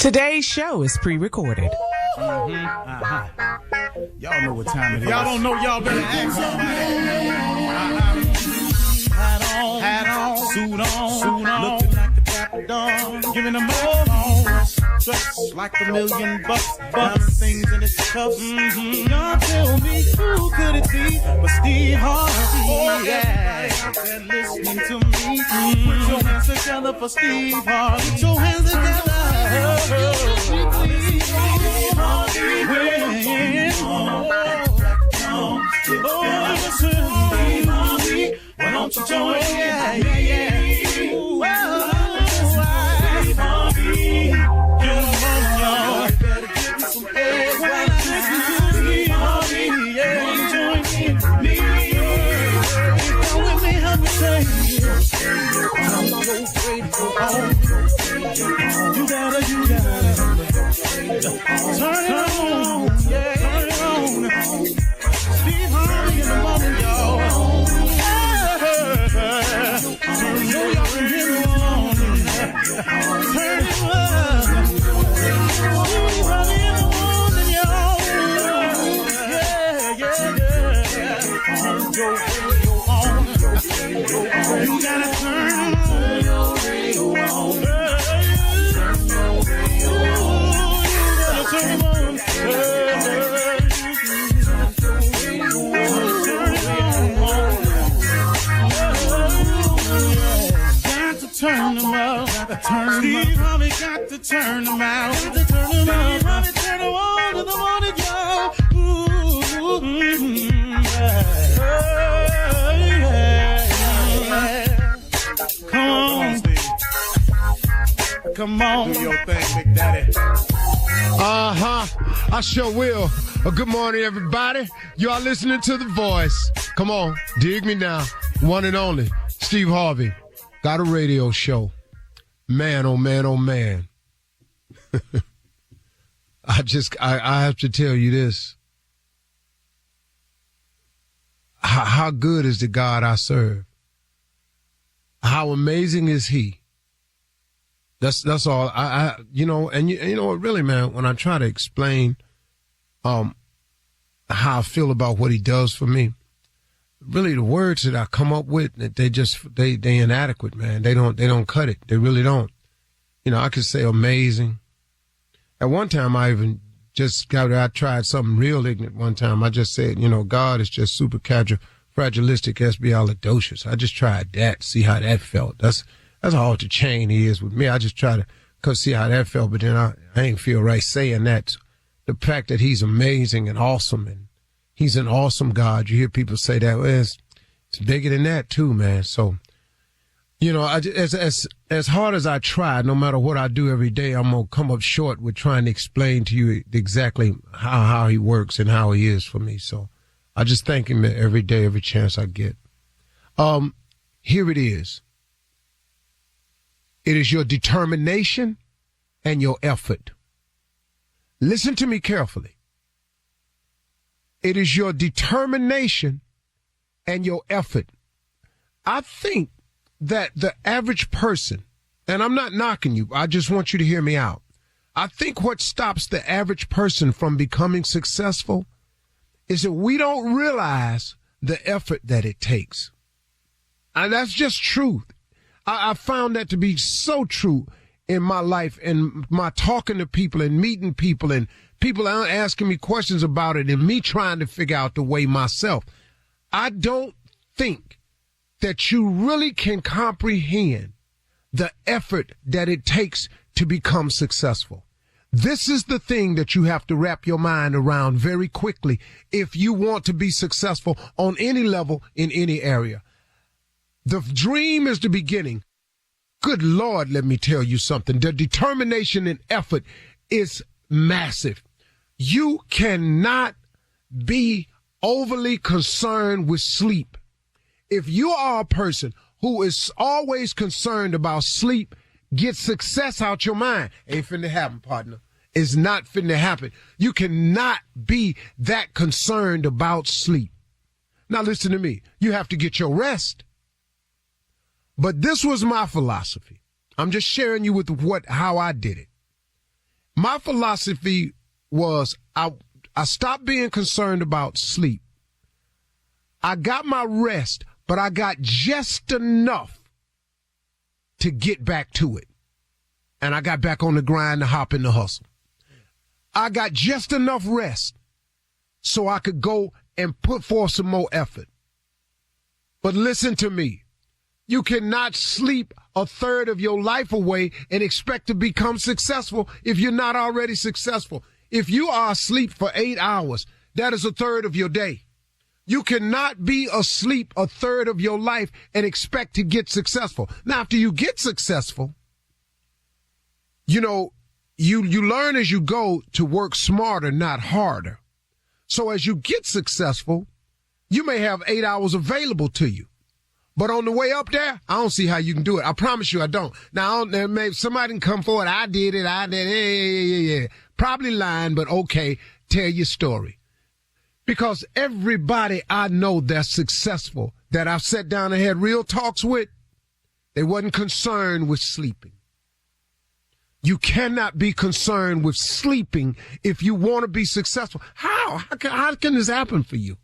Today's show is pre-recorded. Y'all know what time it is. Y'all don't know, y'all better ask somebody. Hat on, suit on, looking like the Dapper Dawn, giving them all dressed like $1,000,000, diamond things in its cuffs. Y'all tell me who could it be but Steve Harvey? Oh yeah, out there listening to me. Put your hands together for Steve Harvey. Put your hands together. Steve Harvey, why don't you join me? Yeah. Steve Harvey, come on, y'all. Better give me some eggs. Why not listen to Steve Harvey? Yeah, join me. Come with me, help me say. I'm so grateful. You gotta. Turn it on. Yeah, turn it on. Steve Harvey in the morning, y'all. You gotta turn your radio on. Turn them up, Steve Harvey got to turn them out. Steve Harvey turn them on to the morning, y'all. Come on, Steve. Come on. Do your thing, Big Daddy. I sure will. Good morning, everybody. You are listening to The Voice. Come on, dig me now. One and only, Steve Harvey. Got a radio show. Man, oh man, oh man. I have to tell you this. How good is the God I serve? How amazing is he? That's all. You know what, really, man, when I try to explain how I feel about what he does for me, really the words that I come up with, they inadequate, man. They don't cut it. They really don't. You know, I could say amazing. At one time, I tried something real ignorant one time. I just said, God is just super fragilistic, espialidocious. I just tried that, see how that felt. That's all the chain he is with me. I just try to see how that felt, but then I ain't feel right saying that. The fact that he's amazing and awesome, and he's an awesome God. You hear people say that. Well, it's bigger than that too, man. So, as hard as I try, no matter what I do every day, I'm going to come up short with trying to explain to you exactly how he works and how he is for me. So I just thank him every day, every chance I get. Here it is. It is your determination and your effort. Listen to me carefully. It is your determination and your effort. I think that the average person, and I'm not knocking you, I just want you to hear me out. I think what stops the average person from becoming successful is that we don't realize the effort that it takes. And that's just truth. I found that to be so true in my life and my talking to people and meeting people and people asking me questions about it and me trying to figure out the way myself. I don't think that you really can comprehend the effort that it takes to become successful. This is the thing that you have to wrap your mind around very quickly if you want to be successful on any level in any area. The dream is the beginning. Good Lord, let me tell you something. The determination and effort is massive. You cannot be overly concerned with sleep. If you are a person who is always concerned about sleep, get success out your mind. Ain't finna happen, partner. It's not finna happen. You cannot be that concerned about sleep. Now listen to me. You have to get your rest. But this was my philosophy. I'm just sharing you with how I did it. My philosophy was I stopped being concerned about sleep. I got my rest, but I got just enough to get back to it. And I got back on the grind to hop in the hustle. I got just enough rest so I could go and put forth some more effort. But listen to me. You cannot sleep a third of your life away and expect to become successful if you're not already successful. If you are asleep for 8 hours, that is a third of your day. You cannot be asleep a third of your life and expect to get successful. Now, after you get successful, you learn as you go to work smarter, not harder. So as you get successful, you may have 8 hours available to you. But on the way up there, I don't see how you can do it. I promise you I don't. Now, maybe somebody can come forward. I did it. Yeah. Probably lying, but okay, tell your story. Because everybody I know that's successful, that I've sat down and had real talks with, they wasn't concerned with sleeping. You cannot be concerned with sleeping if you want to be successful. How can this happen for you?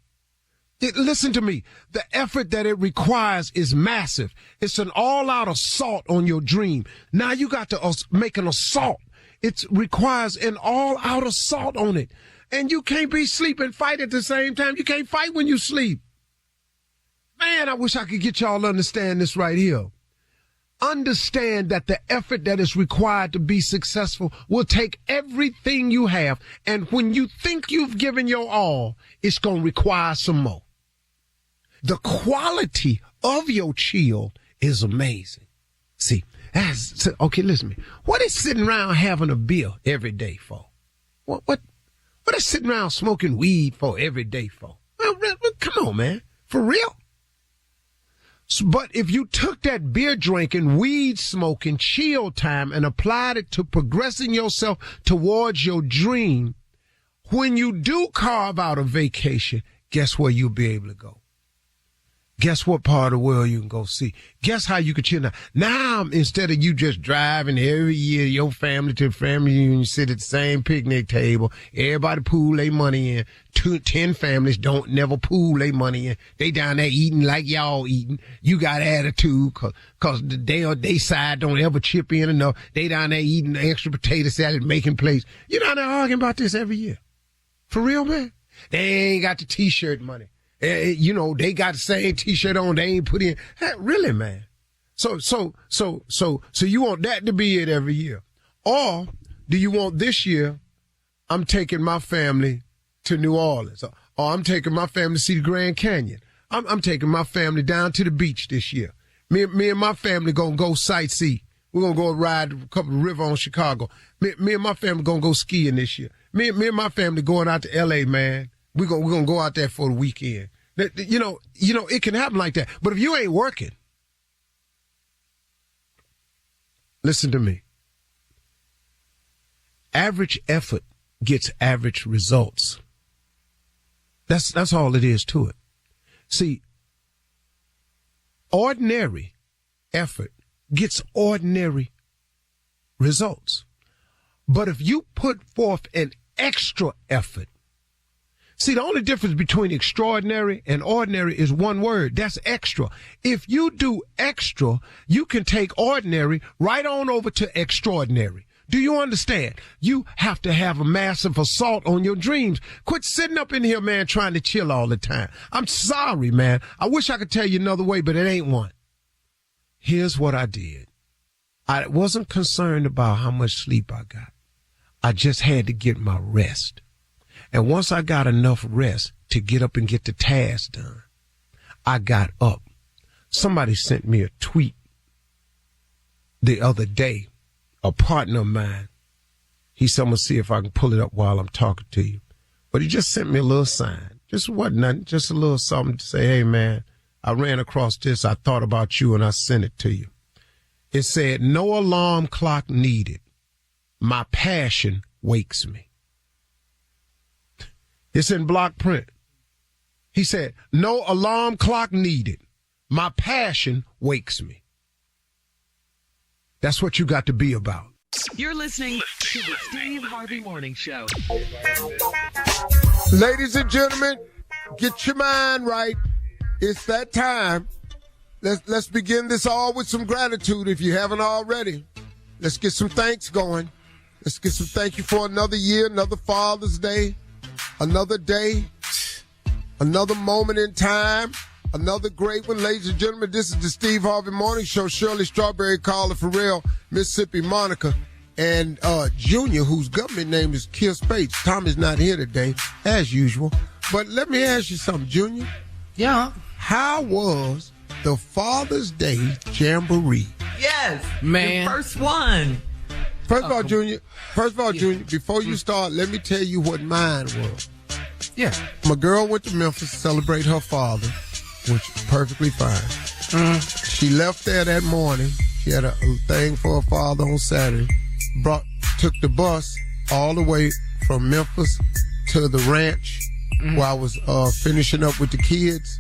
Listen to me. The effort that it requires is massive. It's an all-out assault on your dream. Now you got to make an assault. It requires an all-out assault on it. And you can't be sleep and fight at the same time. You can't fight when you sleep. Man, I wish I could get y'all to understand this right here. Understand that the effort that is required to be successful will take everything you have. And when you think you've given your all, it's going to require some more. The quality of your chill is amazing. See, okay, listen to me. What is sitting around having a beer every day for? What is sitting around smoking weed for every day for? Well, come on, man. For real? But if you took that beer drinking, weed smoking, chill time and applied it to progressing yourself towards your dream, when you do carve out a vacation, guess where you'll be able to go? Guess what part of the world you can go see? Guess how you can chill now? Now, instead of you just driving every year, your family to the family reunion, sit at the same picnic table, everybody pool their money in. 10 families don't never pool their money in. They down there eating like y'all eating. You got attitude cause they side don't ever chip in enough. They down there eating extra potato salad, making plates. You down there arguing about this every year. For real, man? They ain't got the t-shirt money. They got the same t-shirt on. They ain't put in. Hey, really, man. So you want that to be it every year? Or do you want this year, I'm taking my family to New Orleans, or I'm taking my family to see the Grand Canyon. I'm taking my family down to the beach this year. Me and my family gonna go sightsee. We're gonna go ride a couple of river on Chicago. Me and my family gonna go skiing this year. Me and my family going out to L.A., man. We're gonna go out there for the weekend. You know, it can happen like that. But if you ain't working, listen to me. Average effort gets average results. That's all it is to it. See, ordinary effort gets ordinary results. But if you put forth an extra effort, see, the only difference between extraordinary and ordinary is one word. That's extra. If you do extra, you can take ordinary right on over to extraordinary. Do you understand? You have to have a massive assault on your dreams. Quit sitting up in here, man, trying to chill all the time. I'm sorry, man. I wish I could tell you another way, but it ain't one. Here's what I did. I wasn't concerned about how much sleep I got. I just had to get my rest. And once I got enough rest to get up and get the task done, I got up. Somebody sent me a tweet the other day, a partner of mine. He said, I'm going to see if I can pull it up while I'm talking to you. But he just sent me a little sign. Just wasn't nothing, just a little something to say, hey, man, I ran across this. I thought about you and I sent it to you. It said, no alarm clock needed. My passion wakes me. It's in block print. He said, no alarm clock needed. My passion wakes me. That's what you got to be about. You're listening to the Steve Harvey Morning Show. Ladies and gentlemen, get your mind right. It's that time. Let's begin this all with some gratitude if you haven't already. Let's get some thanks going. Let's get some thank you for another year, another Father's Day, another day, another moment in time, another great one. Ladies and gentlemen, this is the Steve Harvey Morning Show. Shirley Strawberry, Carla Farrell, Mississippi Monica, and Junior, whose government name is Kill Spates. Tommy's not here today, as usual. But let me ask you something, Junior. Yeah. How was the Father's Day Jamboree? Yes. Man. The first one. First of all, Junior, before you start, let me tell you what mine was. Yeah. My girl went to Memphis to celebrate her father, which is perfectly fine. She left there that morning. She had a thing for her father on Saturday. Took the bus all the way from Memphis to the ranch where I was finishing up with the kids.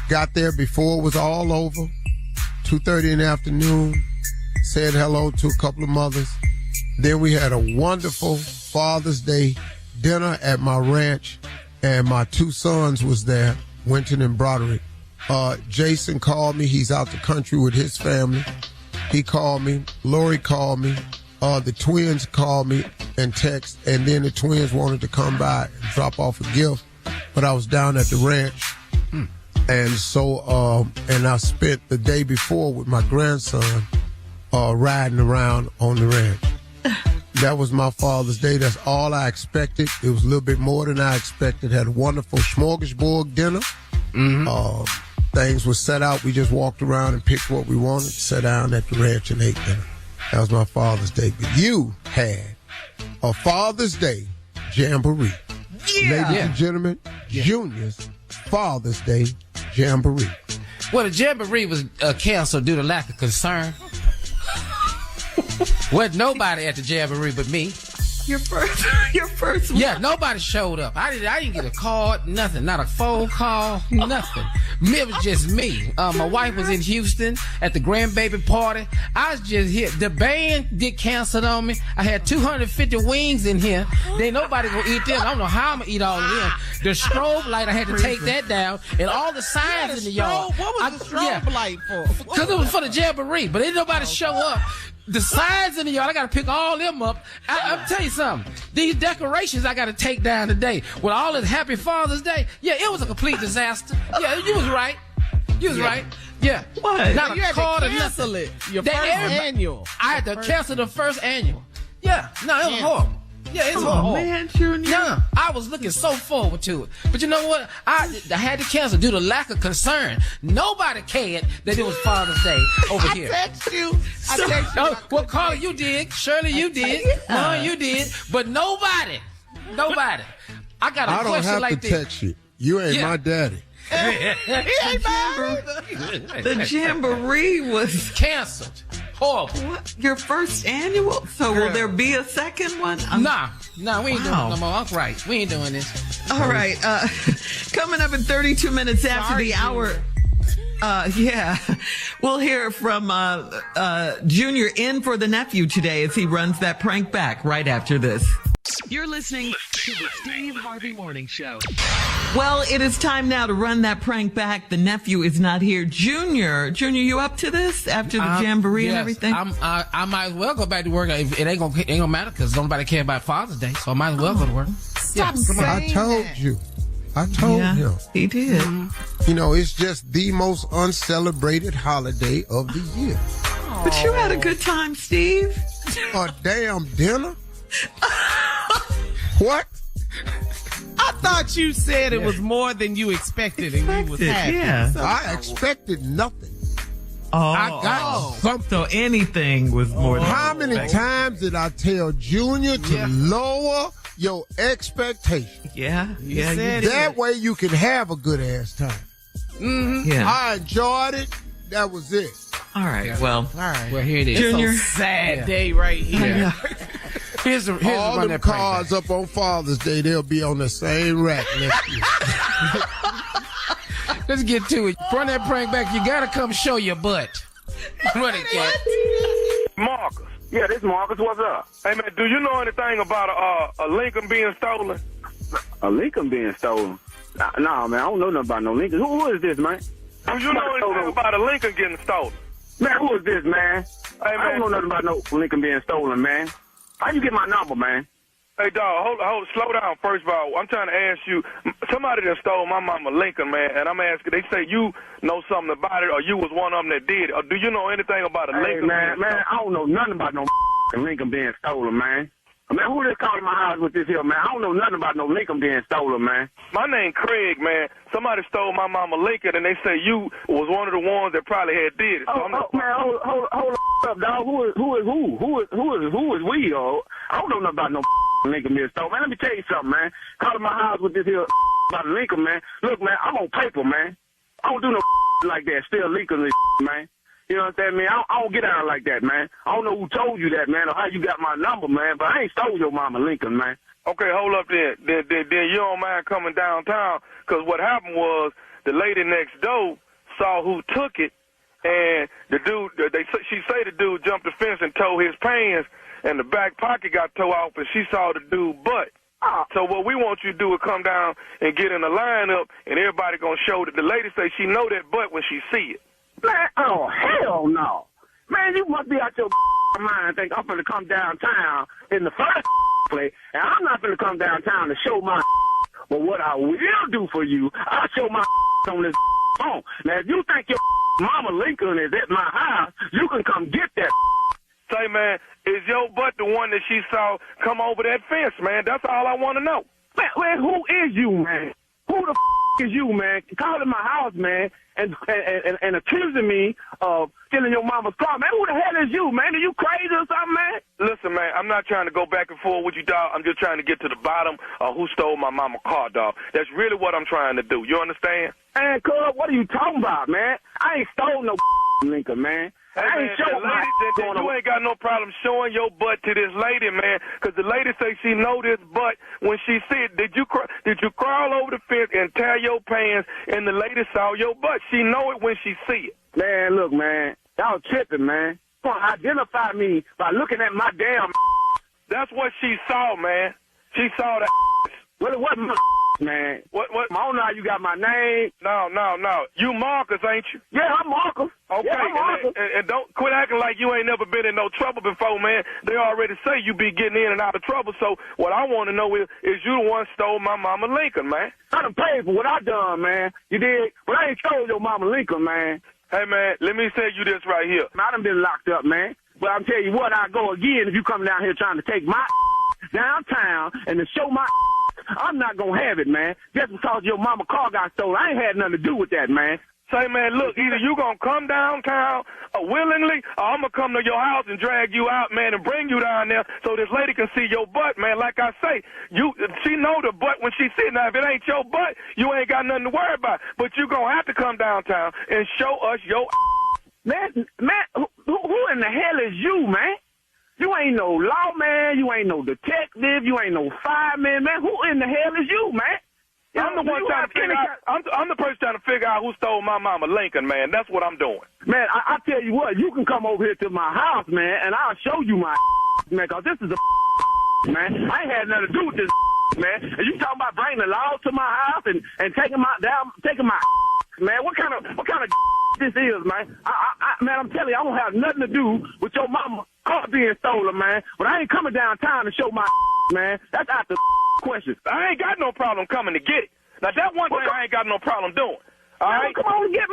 Got there before it was all over, 2:30 in the afternoon. Said hello to a couple of mothers. Then we had a wonderful Father's Day dinner at my ranch, and my two sons was there, Winton and Broderick. Jason called me. He's out the country with his family. He called me. Lori called me. The twins called me and text, and then the twins wanted to come by and drop off a gift, but I was down at the ranch. And so, and I spent the day before with my grandson riding around on the ranch. That was my Father's Day. That's all I expected. It was a little bit more than I expected. Had a wonderful smorgasbord dinner. Things were set out. We just walked around and picked what we wanted, sat down at the ranch and ate dinner. That was my Father's Day. But you had a Father's Day Jamboree. Yeah. Ladies and gentlemen, Junior's Father's Day Jamboree. Well, the Jamboree was canceled due to lack of concern. Wasn't nobody at the Jamboree but me. Your first one. Yeah, nobody showed up. I didn't get a card, nothing. Not a phone call, nothing. It was just me. My wife was in Houston at the grandbaby party. I was just here. The band did cancel on me. I had 250 wings in here. Then nobody gonna eat them. I don't know how I'm gonna eat all of them. The strobe light, I had to take that down. And all the signs in the yard. What was the strobe light for? Because it was for the Jamboree. But didn't nobody show up. The signs in the yard, I got to pick all them up. I'm tell you something. These decorations I got to take down today with all this Happy Father's Day. Yeah, it was a complete disaster. Yeah, you was right. You was right. Yeah. What? Not You a had card to or cancel nothing. it. Your first annual. I had to cancel the first annual. Yeah. No, it was horrible. Yeah, it's horrible. Oh, man, Junior. No, I was looking so forward to it. But you know what? I had to cancel due to lack of concern. Nobody cared that it was Father's Day over here. I text you. Well, Carla, you did. Shirley, you did. Mom, you did. But nobody. I got a I don't question have like to this. text you. You ain't my daddy. The Jamboree was Canceled. Horrible. what? Your first annual? So will there be a second one? Nah, we ain't doing it no more. I'm right. We ain't doing this. All right. Coming up in 32 minutes after the hour. Yeah. We'll hear from Junior in for the nephew today as he runs that prank back right after this. You're listening to the Steve Harvey Morning Show. Well, it is time now to run that prank back. The nephew is not here. Junior, you up to this after the Jamboree and everything? I might as well go back to work. It ain't gonna matter because nobody care about Father's Day, so I might as well go to work. Stop saying I told that. you. I told him. He did. You know, it's just the most uncelebrated holiday of the year. But you had a good time, Steve. A damn dinner? What? I thought you said it was more than you expected and you was happy. Yeah. I expected nothing. Oh, I got something. So anything was more than How many times did I tell Junior to lower your expectations? Yeah. You said That way you can have a good ass time. Yeah. I enjoyed it. That was it. All right. Well, all right. Well, here it is. Junior. Sad day right here. Here's All run them that prank cars back. up on Father's Day, they'll be on the same rack next year. Let's get to it. Run that prank back. You gotta come show your butt. Run it, cat. Marcus, Yeah, this Marcus. What's up? Hey, man, do you know anything about a Lincoln being stolen? A Lincoln being stolen? Nah, man, I don't know nothing about no Lincoln. Who is this, man? Do you know anything about a Lincoln getting stolen? Man, who is this, man? Hey, man. I don't know nothing about no Lincoln being stolen, man. How you get my number, man? Hey, dog, hold, slow down. First of all, I'm trying to ask you. Somebody that stole my mama Lincoln, man, and I'm asking. They say you know something about it, or you was one of them that did it. Or do you know anything about a Lincoln? Man, I don't know nothing about no Lincoln being stolen, man. Man, who just calling my house with this here, man? I don't know nothing about no Lincoln being stolen, man. My name Craig, man. Somebody stole my mama Lincoln, and they say you was one of the ones that probably had did it. So man, hold up, dog. Who is we, yo? I don't know nothing about no Lincoln being stolen, man. Let me tell you something, man. Calling my house with this here about Lincoln, man. Look, man, I'm on paper, man. I don't do no like that. Still Lincoln, man. You know what I'm saying, man? I don't get out like that, man. I don't know who told you that, man, or how you got my number, man, but I ain't stole your mama Lincoln, man. Okay, hold up then. Then you don't mind coming downtown, because what happened was the lady next door saw who took it, and the dude, she say the dude jumped the fence and tore his pants, and the back pocket got tore off, and she saw the dude butt. So what we want you to do is come down and get in the lineup, and everybody going to show that the lady say she know that butt when she see it. Man, oh, hell no. Man, you must be out your mind and think I'm going to come downtown in the first place, and I'm not going to come downtown to show my but what I will do for you, I'll show my on this phone. Now, if you think your mama Lincoln is at my house, you can come get that. Say, man, is your butt the one that she saw come over that fence, man? That's all I want to know. Man, who is you, man? Who the is you, man? Calling my house, man, and accusing me of stealing your mama's car. Man, who the hell is you, man? Are you crazy or something, man? Listen, man, I'm not trying to go back and forth with you, dog. I'm just trying to get to the bottom of who stole my mama's car, dog. That's really what I'm trying to do. You understand? Man, cuz, what are you talking about, man? I ain't stole no Lincoln, man. Hey, I ain't man, showing my you ain't got no problem showing your butt to this lady, man, because the lady say she know this butt when she see it. Did you crawl over the fence and tear your pants, and the lady saw your butt? She know it when she see it. Man, look, man, y'all tripping, man. You want to identify me by looking at my damn. That's what she saw, man. She saw that. Well, it wasn't my man. What? I don't know how you got my name. No. You Marcus, ain't you? Yeah, I'm Marcus. Okay, yeah, I'm Marcus. And don't quit acting like you ain't never been in no trouble before, man. They already say you be getting in and out of trouble. So what I want to know is you the one stole my mama Lincoln, man? I done paid for what I done, man. You did? But I ain't stole your mama Lincoln, man. Hey, man, let me say you this right here. I done been locked up, man. But I'm telling you what, I go again if you come down here trying to take my downtown and to show my I'm not going to have it, man. Just because your mama car got stolen. I ain't had nothing to do with that, man. Say, man, look, either you going to come downtown willingly, or I'm going to come to your house and drag you out, man, and bring you down there so this lady can see your butt, man. Like I say, she know the butt when she see it. Now, if it ain't your butt, you ain't got nothing to worry about. But you going to have to come downtown and show us your Man, who in the hell is you, man? You ain't no lawman, you ain't no detective, you ain't no fireman, man. Who in the hell is you, man? I'm the one trying to figure out. I'm the person trying to figure out who stole my mama Lincoln, man. That's what I'm doing. Man, I tell you what, you can come over here to my house, man, and I'll show you my man, because this is a man. I ain't had nothing to do with this, man. And you talking about bringing the law to my house and taking my man. What kind of this is, man? Man, I'm telling you, I don't have nothing to do with your mama car being stolen, man. But I ain't coming downtown to show my man. That's out the question. I ain't got no problem coming to get it. Now that one thing I ain't got no problem doing. All right, come on, get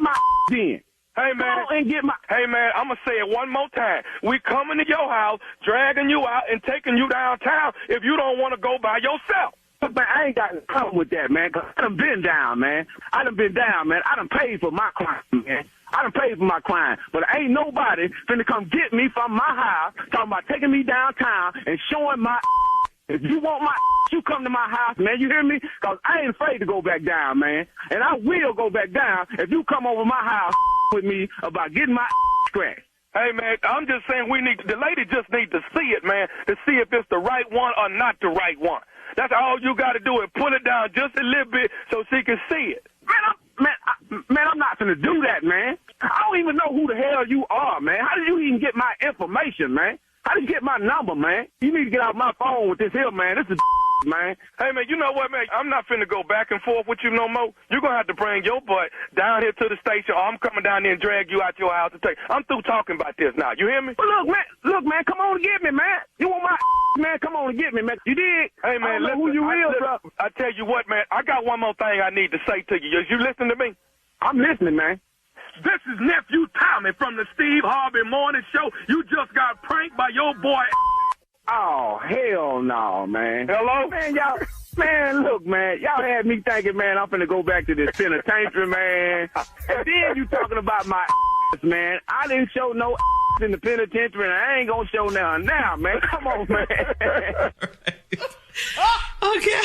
my then. Hey, man. Come on and get my. Hey, man, I'm going to say it one more time. We coming to your house, dragging you out, and taking you downtown if you don't want to go by yourself. But, man, I ain't got no problem with that, man, because I done been down, man. I done paid for my crime, man. I done paid for my crime. But ain't nobody finna come get me from my house talking about taking me downtown and showing my. If you want my, you come to my house, man. You hear me? Because I ain't afraid to go back down, man. And I will go back down if you come over my house with me about getting my scratched. Hey, man, I'm just saying the lady just need to see it, man, to see if it's the right one or not the right one. That's all you got to do is pull it down just a little bit so she can see it. Man, I'm not finna do that, man. I don't even know who the hell you are, man. How did you even get my information, man? How did you get my number, man? You need to get out my phone with this here, man. This is man. Hey, man, you know what, man? I'm not finna go back and forth with you no more. You're going to have to bring your butt down here to the station, or I'm coming down there and drag you out your house to take. I'm through talking about this now. You hear me? Well, look, man, come on and get me, man. You want my man? Come on and get me, man. You did? Hey, man, listen, who you real, bro? I tell you what, man, I got one more thing I need to say to you. You listen to me? I'm listening, man. This is Nephew Tommy from the Steve Harvey Morning Show. You just got pranked by your boy. Oh, hell no, man. Hello? Man, man, look, man, y'all had me thinking, man, I'm finna go back to this penitentiary, man. And then you talking about my man. I didn't show no in the penitentiary, and I ain't gonna show now, man. Come on, man. Okay.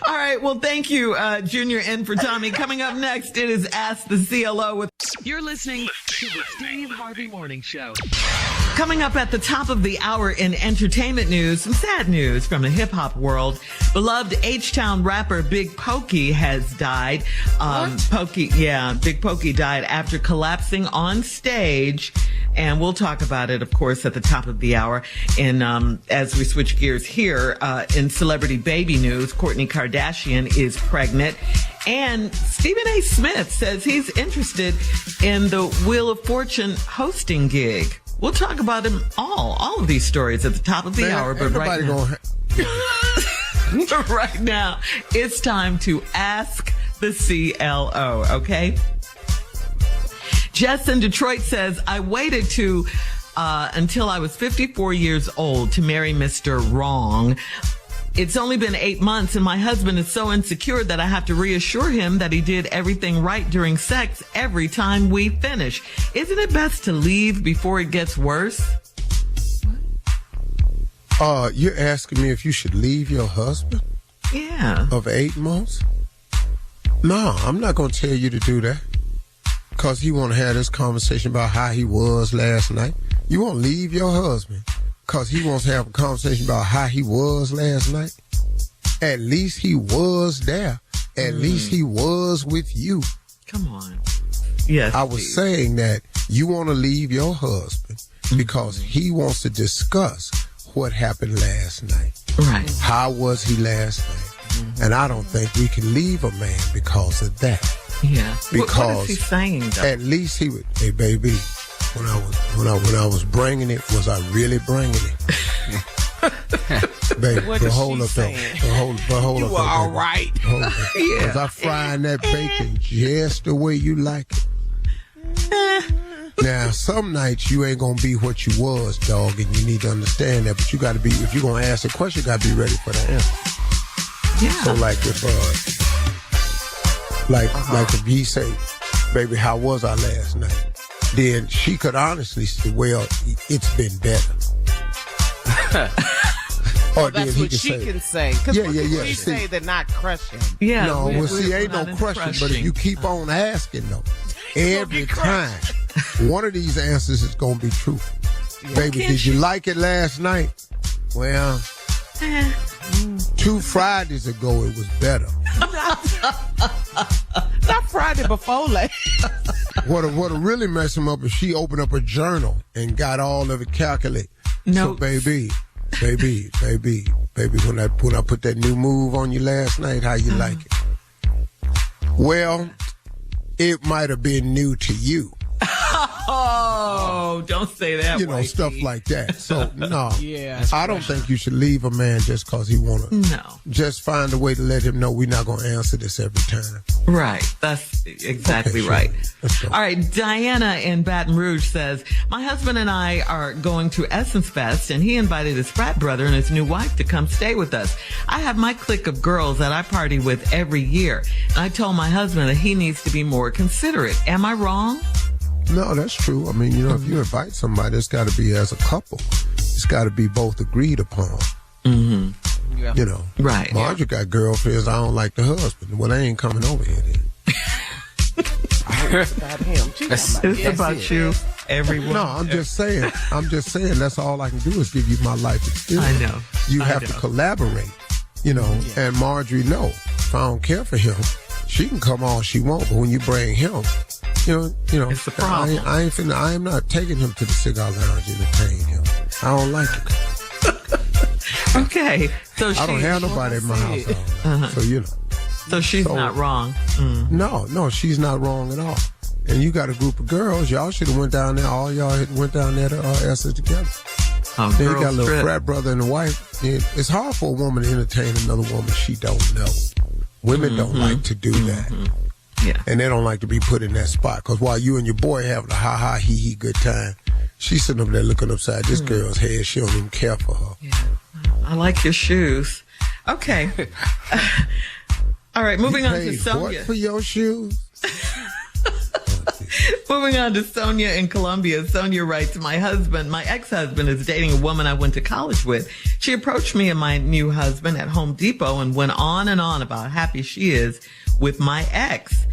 All right. Well, thank you, Junior N for Tommy. Coming up next, it is Ask the CLO with. You're listening to the Steve Harvey Morning Show. Coming up at the top of the hour in entertainment news, some sad news from the hip hop world. Beloved H-Town rapper Big Pokey has died. Big Pokey died after collapsing on stage. And we'll talk about it, of course, at the top of the hour. And as we switch gears here, in celebrity baby news, Kourtney Kardashian is pregnant. And Stephen A. Smith says he's interested in the Wheel of Fortune hosting gig. We'll talk about them all of these stories at the top of the hour. But right now, it's time to Ask the CLO, okay? Jess in Detroit says, I waited until I was 54 years old to marry Mr. Wrong. It's only been 8 months and my husband is so insecure that I have to reassure him that he did everything right during sex every time we finish. Isn't it best to leave before it gets worse? You're asking me if you should leave your husband? Yeah. Of 8 months? No, I'm not going to tell you to do that. Because he want to have this conversation about how he was last night. You won't leave your husband because he wants to have a conversation about how he was last night. At least he was there. At least he was with you. Come on. Yes. I was saying that you want to leave your husband because he wants to discuss what happened last night. Right. How was he last night? And I don't think we can leave a man because of that. Yeah. Because what is he saying, though? At least he would. Hey, baby, when I was bringing it, was I really bringing it? Baby, what but is hold she up saying? though. Hold You up. were all right. Yeah. Was I frying that bacon just the way you like it? Now, some nights you ain't gonna be what you was, dog, and you need to understand that. But you got to be. If you're gonna ask a question, you got to be ready for the answer. Yeah. So, like if like if he say, baby, how was I last night? Then she could honestly say, well, it's been better. Or That's then he what she say, can say. Because she say they're not crushing. Yeah. no, well, see, ain't no crushing. But if you keep on asking, though, every time, one of these answers is going to be true. Baby, did you like it last night? Well, 2 Fridays ago, it was better. Not Friday before last. What'll really mess him up is she opened up a journal and got all of it calculated. No, So, baby, when I put that new move on you last night, how you like it? Well, it might have been new to you. Oh, don't say that. You know, Whitey. stuff like that. So, no. Yeah. I don't think you should leave a man just because he want to. No. Just find a way to let him know we're not going to answer this every time. Right. That's exactly Okay, sure. right. Let's go. All right. Diana in Baton Rouge says, my husband and I are going to Essence Fest, and he invited his frat brother and his new wife to come stay with us. I have my clique of girls that I party with every year. And I told my husband that he needs to be more considerate. Am I wrong? No, that's true. I mean, you know, if you invite somebody, it's got to be as a couple. It's got to be both agreed upon. Mm-hmm. Yeah. You know. Right. Marjorie got girlfriends. I don't like the husband. Well, they ain't coming over here then. It's about him. It's about you, everyone. No, I'm just saying. That's all I can do is give you my life experience. I know. You have to collaborate, you know. And Marjorie, no, if I don't care for him, she can come all she wants, but when you bring him, you know, it's the problem. I am not taking him to the cigar lounge and entertain him. I don't like it. Okay, so I don't have nobody in my house, so you know. So she's not wrong. Mm. No, she's not wrong at all. And you got a group of girls. Y'all should have went down there. All y'all went down there to Essex together. Oh, then you got a little frat brother and a wife. It's hard for a woman to entertain another woman she don't know. Women don't like to do that. Yeah. And they don't like to be put in that spot. Because while you and your boy having a ha-ha, hee-hee good time, she's sitting up there looking upside this girl's head. She don't even care for her. Yeah. I like your shoes. Okay. All right, moving on to Sonia. What for your shoes? Moving on to Sonia in Columbia. Sonia writes, my ex-husband is dating a woman I went to college with. She approached me and my new husband at Home Depot and went on and on about how happy she is with my ex.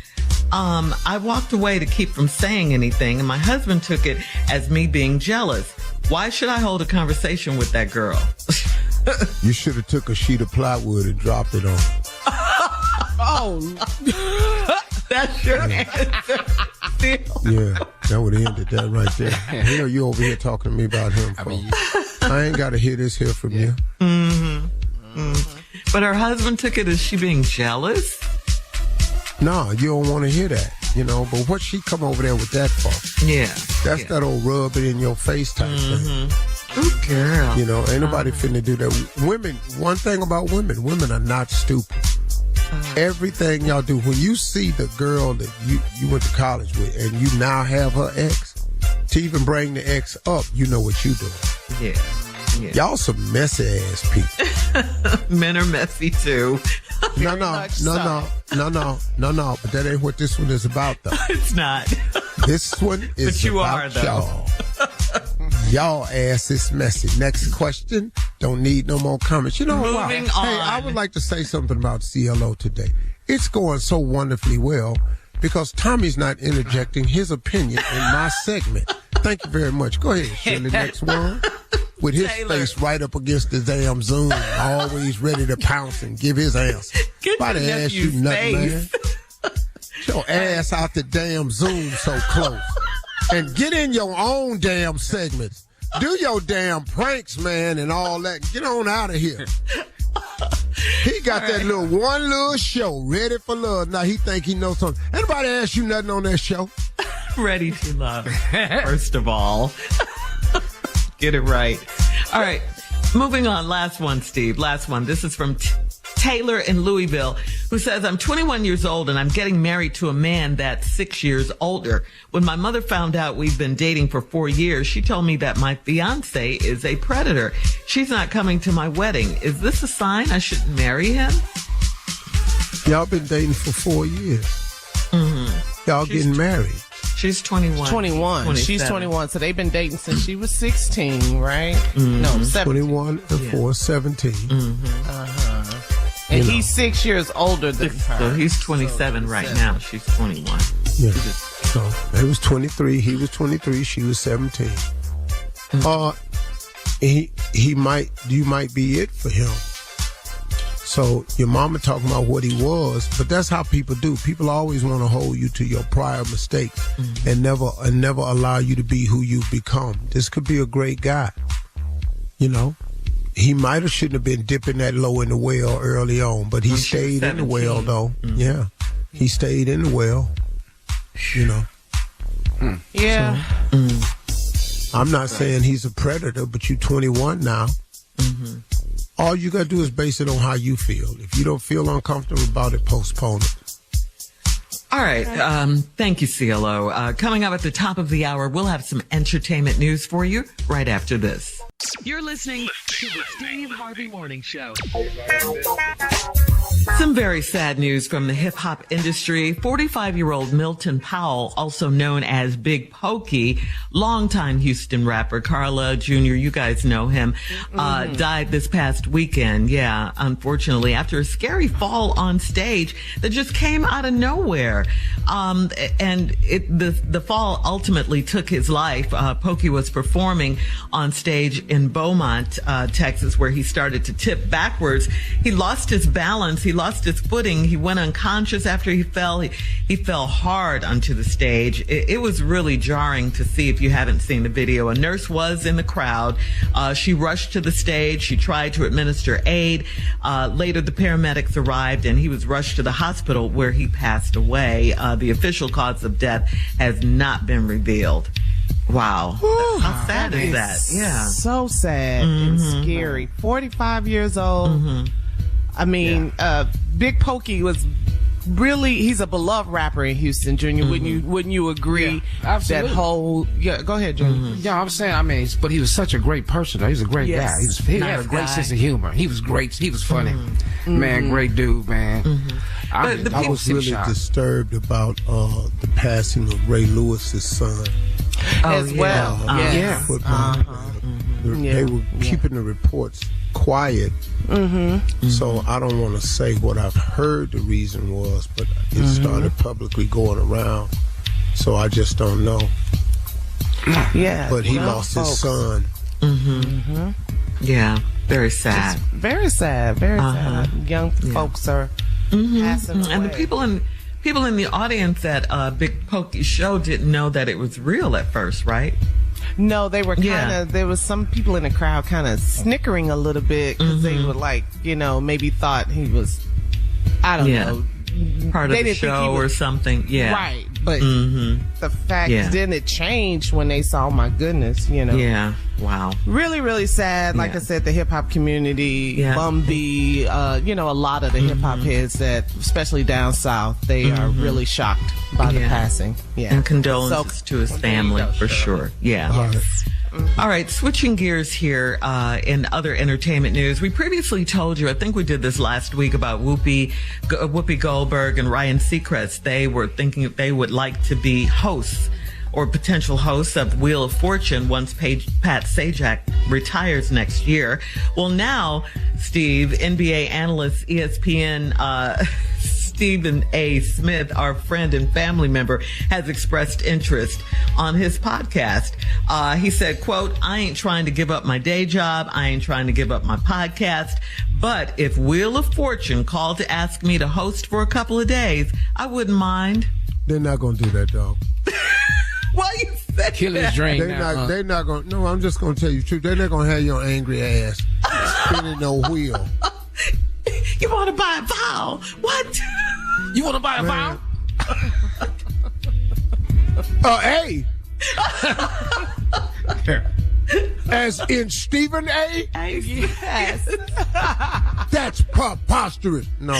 I walked away to keep from saying anything, and my husband took it as me being jealous. Why should I hold a conversation with that girl? You should have took a sheet of plywood and dropped it on her. Oh, that's your answer. Yeah, that would have ended that right there. You know, you over here talking to me about him. I ain't got to hear this here from you. But her husband took it as she being jealous? No, you don't want to hear that, you know. But what she come over there with that for? Yeah. That's that old rub it in your face type thing. Oh, girl. You know, ain't nobody finna do that. Women, one thing about women are not stupid. Everything y'all do, when you see the girl that you went to college with and you now have her ex, to even bring the ex up, you know what you doing. Yeah. Y'all some messy ass people. Men are messy too. No. But that ain't what this one is about, though. It's not. This one is but you about are, though. y'all. Y'all ass is messy. Next question. Don't need no more comments. You know what? Moving on. Hey, I would like to say something about CLO today. It's going so wonderfully well because Tommy's not interjecting his opinion in my segment. Thank you very much. Go ahead, Shirley. Next one. With his face right up against the damn Zoom, always ready to pounce and give his answer. Nobody ask you nothing, man. Get your ass out the damn Zoom so close. And get in your own damn segments. Do your damn pranks, man, and all that. Get on out of here. He got that one little show ready for love. Now he think he knows something. Anybody ask you nothing on that show? Ready to love, first of all. Get it right. All right. Moving on. Last one, Steve. Last one. This is from Taylor in Louisville, who says, I'm 21 years old and I'm getting married to a man that's 6 years older. When my mother found out we've been dating for 4 years, she told me that my fiance is a predator. She's not coming to my wedding. Is this a sign I shouldn't marry him? Y'all been dating for 4 years. Mm-hmm. Y'all getting married. She's 21. 21. 27. She's 21. So they've been dating since she was 16, right? Mm-hmm. No, 17. 21 and 4, 17. Mm-hmm. And he's 6 years older than her. So he's 27 right now. She's 21. Yeah. So he was 23. He was 23. She was 17. You might be it for him. So your mama talking about what he was, but that's how people do. People always want to hold you to your prior mistakes and never allow you to be who you've become. This could be a great guy. You know, he might have shouldn't have been dipping that low in the well early on, but he stayed in the well though. Yeah, he stayed in the well. You know. Yeah. So, I'm not saying he's a predator, but you're 21 now. Mm-hmm. All you got to do is base it on how you feel. If you don't feel uncomfortable about it, postpone it. All right. Thank you, CLO. Coming up at the top of the hour, we'll have some entertainment news for you right after this. You're listening to the Steve Harvey Morning Show. Some very sad news from the hip-hop industry. 45-year-old Milton Powell, also known as Big Pokey, longtime Houston rapper, Carla Jr., you guys know him, died this past weekend. Yeah, unfortunately, after a scary fall on stage that just came out of nowhere. And the fall ultimately took his life. Pokey was performing on stage in Beaumont, Texas, where he started to tip backwards. He lost his balance. He he lost his footing. He went unconscious after he fell. He fell hard onto the stage. It was really jarring to see if you haven't seen the video. A nurse was in the crowd. She rushed to the stage. She tried to administer aid. Later, the paramedics arrived and he was rushed to the hospital where he passed away. The official cause of death has not been revealed. Wow. How sad is that? Yeah. So sad and scary. 45 years old. I mean, Big Pokey was really, he's a beloved rapper in Houston, Junior. Wouldn't you agree? Yeah, absolutely. That whole, go ahead, Junior. Yeah, I'm saying, I mean, but he was such a great person, though. He was a great guy. He had a great sense of humor. He was great. He was funny. Man, great dude, man. I was really disturbed about the passing of Ray Lewis's son. As well. Yes. They were keeping the reports quiet. So I don't want to say what I've heard the reason was, but it started publicly going around. So I just don't know. Yeah. But he lost his son. Yeah. Very sad. It's very sad. Very sad. Young folks are passing away. And the people in the audience at Big Pokey's show didn't know that it was real at first, right? No, they were there was some people in the crowd kind of snickering a little bit because they were like, maybe thought he was, I don't know. Part of the show or something. Yeah. Right. But the fact, then it changed when they saw, my goodness, Yeah. Wow. Really, really sad. Like I said, the hip hop community, Bumby, a lot of the hip hop heads that, especially down south, they are really shocked by the passing. Yeah. And condolences to his family for sure. Yeah. All right, switching gears here in other entertainment news. We previously told you, I think we did this last week, about Whoopi Goldberg and Ryan Seacrest. They were thinking that they would like to be hosts or potential hosts of Wheel of Fortune once Pat Sajak retires next year. Well, now, Steve, NBA analyst, ESPN, Stephen A. Smith, our friend and family member, has expressed interest on his podcast. He said, quote, "I ain't trying to give up my day job. I ain't trying to give up my podcast. But if Wheel of Fortune called to ask me to host for a couple of days, I wouldn't mind." They're not going to do that, dog. Why you say kill his dream now? They're not going to. No, I'm just going to tell you the truth. They're not going to have your angry ass spinning no wheel. You want to buy a vowel? What? You want to buy a vowel? A. As in Stephen A? Yes. That's preposterous. No.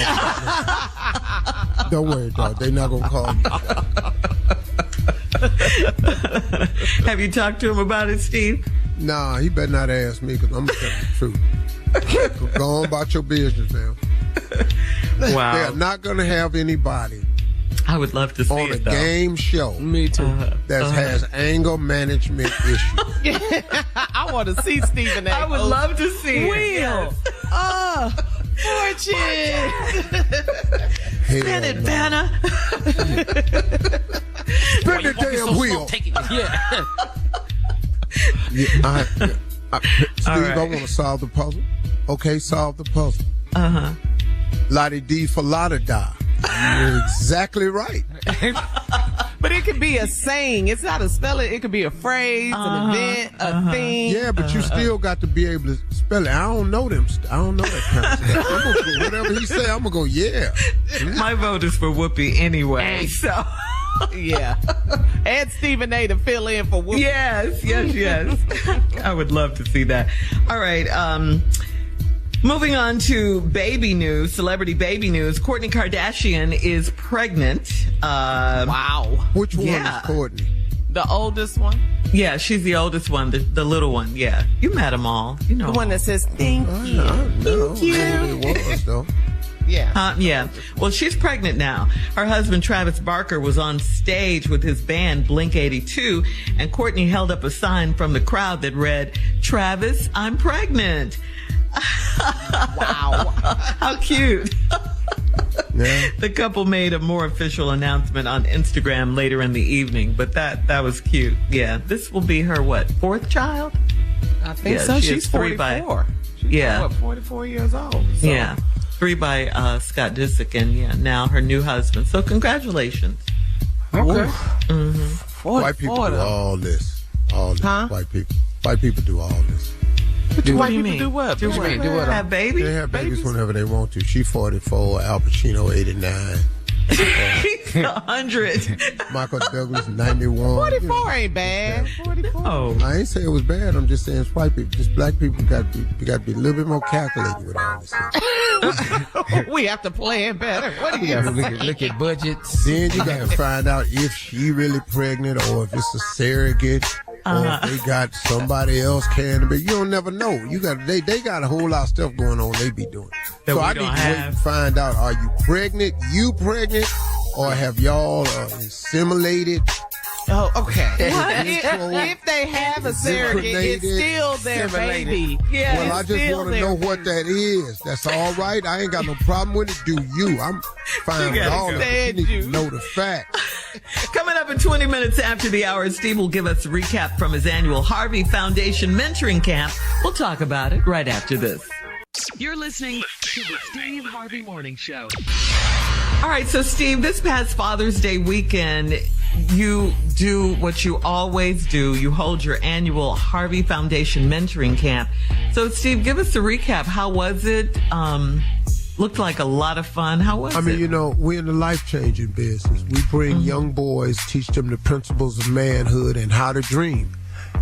Don't worry, dog. They're not going to call you. Have you talked to him about it, Steve? Nah, he better not ask me, because I'm going to tell you the truth. Go on about your business, man. Wow. They're not going to have anybody I would love to see on it, a though. game show Me too. that has anger management issues. I want to see Stephen A. I would love to see Wheel. Fortune. Spin it, Vanna. Spin the damn wheel. Steve, I want to solve the puzzle. Okay, solve the puzzle. La-di-dee for la-da-da. You're exactly right. But it could be a saying. It's not a spelling. It could be a phrase, an event, a thing. Yeah, but you still got to be able to spell it. I don't know them. I don't know that kind of stuff. I'm gonna go, whatever he say, I'm going to go, yeah. My vote is for Whoopi anyway, so... Yeah. And Stephen A. to fill in for Whoopi. Yes. I would love to see that. All right. Moving on to baby news, celebrity baby news. Kourtney Kardashian is pregnant. Wow. Which one is Kourtney? The oldest one? Yeah, she's the oldest one, the little one. Yeah. You met them all. You know. The one that says, thank you. Thank you. It was, though. Yeah. Yeah. Well, she's pregnant now. Her husband, Travis Barker, was on stage with his band, Blink 82, and Kourtney held up a sign from the crowd that read, "Travis, I'm pregnant." Wow. How cute. Yeah. The couple made a more official announcement on Instagram later in the evening, but that was cute. Yeah. This will be her, fourth child? I think so. She's 44. She's 44 years old. So. Yeah. 3 by Scott Disick, and now her new husband. So congratulations. Okay. White people do all this. Huh? White people do all this. White people do what? Do what? Do what? Have babies? They have babies whenever they want to. She 44, Al Pacino 89. He's 100. Michael Douglas 91. 44 ain't bad. 44. Oh. I ain't saying it was bad. I'm just saying it's white people. Just black people got to be a little bit more calculated with all this stuff. We have to plan better. What do you Look at budgets. Then you got to find out if she really pregnant or if it's a surrogate. Or if they got somebody else carrying it. You don't never know. They got a whole lot of stuff going on they be doing. So I need to wait and find out, are you pregnant? Or have y'all assimilated? Oh, okay. If they have a surrogate, it's still their baby. Yeah, well, I just want to know what that is. That's all right. I ain't got no problem with it. Do you? I'm fine with all of it. You need to know the facts. Coming up in 20 minutes after the hour, Steve will give us a recap from his annual Harvey Foundation Mentoring Camp. We'll talk about it right after this. You're listening to the Steve Harvey Morning Show. All right, so Steve, this past Father's Day weekend, you do what you always do. You hold your annual Harvey Foundation Mentoring Camp. So, Steve, give us a recap. How was it? Looked like a lot of fun. How was it? I mean, we're in the life-changing business. We bring young boys, teach them the principles of manhood and how to dream.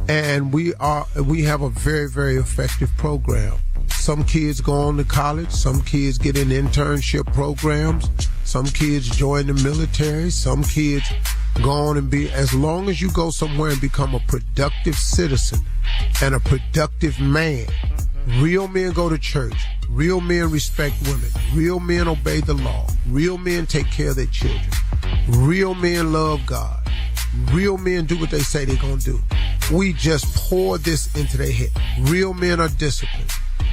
And we have a very, very effective program. Some kids go on to college. Some kids get in internship programs. Some kids join the military. Some kids go on and as long as you go somewhere and become a productive citizen and a productive man. Real men go to church. Real men respect women. Real men obey the law. Real men take care of their children. Real men love God. Real men do what they say they're going to do. We just pour this into their head. Real men are disciplined.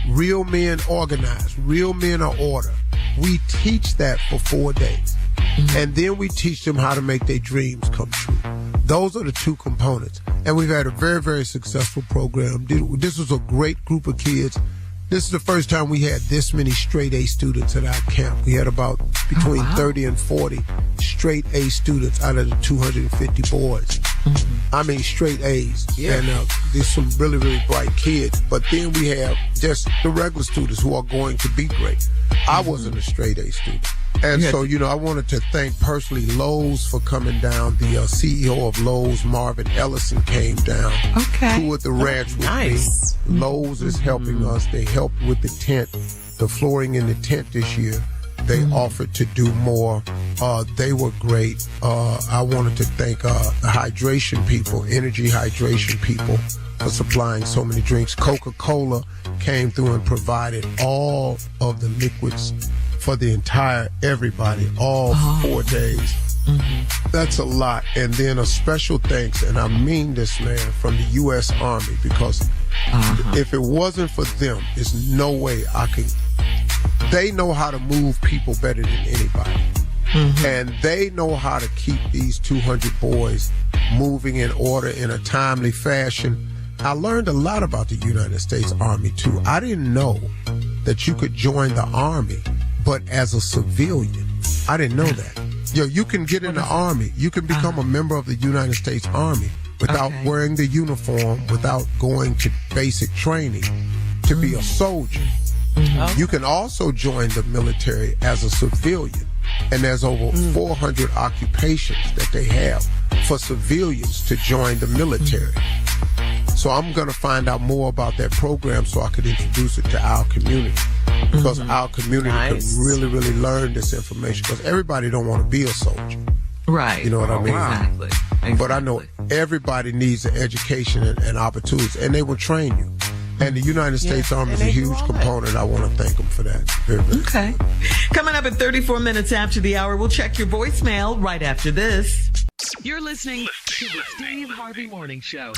Real men organize. Real men are order. We teach that for 4 days. And then we teach them how to make their dreams come true. Those are the two components. And we've had a very, very successful program. This was a great group of kids. This is the first time we had this many straight A students at our camp. We had about between 30 and 40 straight A students out of the 250 boys. I mean, straight A's. Yeah. And there's some really, really bright kids. But then we have just the regular students who are going to be great. I wasn't a straight A student. And so, I wanted to thank personally Lowe's for coming down. The CEO of Lowe's, Marvin Ellison, came down. Okay. Toured the ranch with me. Lowe's is helping us. They helped with the tent, the flooring in the tent this year. They offered to do more. They were great. I wanted to thank the hydration people, energy hydration people, for supplying so many drinks. Coca-Cola came through and provided all of the liquids for the entire everybody, all 4 days. That's a lot. And then a special thanks, and I mean this, man, from the U.S. Army, because if it wasn't for them, there's no way I could. They know how to move people better than anybody. And they know how to keep these 200 boys moving in order in a timely fashion. I learned a lot about the United States Army, too. I didn't know that you could join the Army, but as a civilian. I didn't know that. You can get in the Army. You can become a member of the United States Army without wearing the uniform, without going to basic training to be a soldier. You can also join the military as a civilian. And there's over 400 occupations that they have for civilians to join the military. So I'm going to find out more about that program so I could introduce it to our community. Because our community could really, really learn this information. Because everybody don't want to be a soldier. Right. You know what I mean? Exactly. But I know everybody needs an education and opportunities. And they will train you. And the United States Army is a huge component. I want to thank them for that. Very, very okay. Coming up at 34 minutes after the hour, we'll check your voicemail right after this. You're listening to the Steve Harvey Morning Show.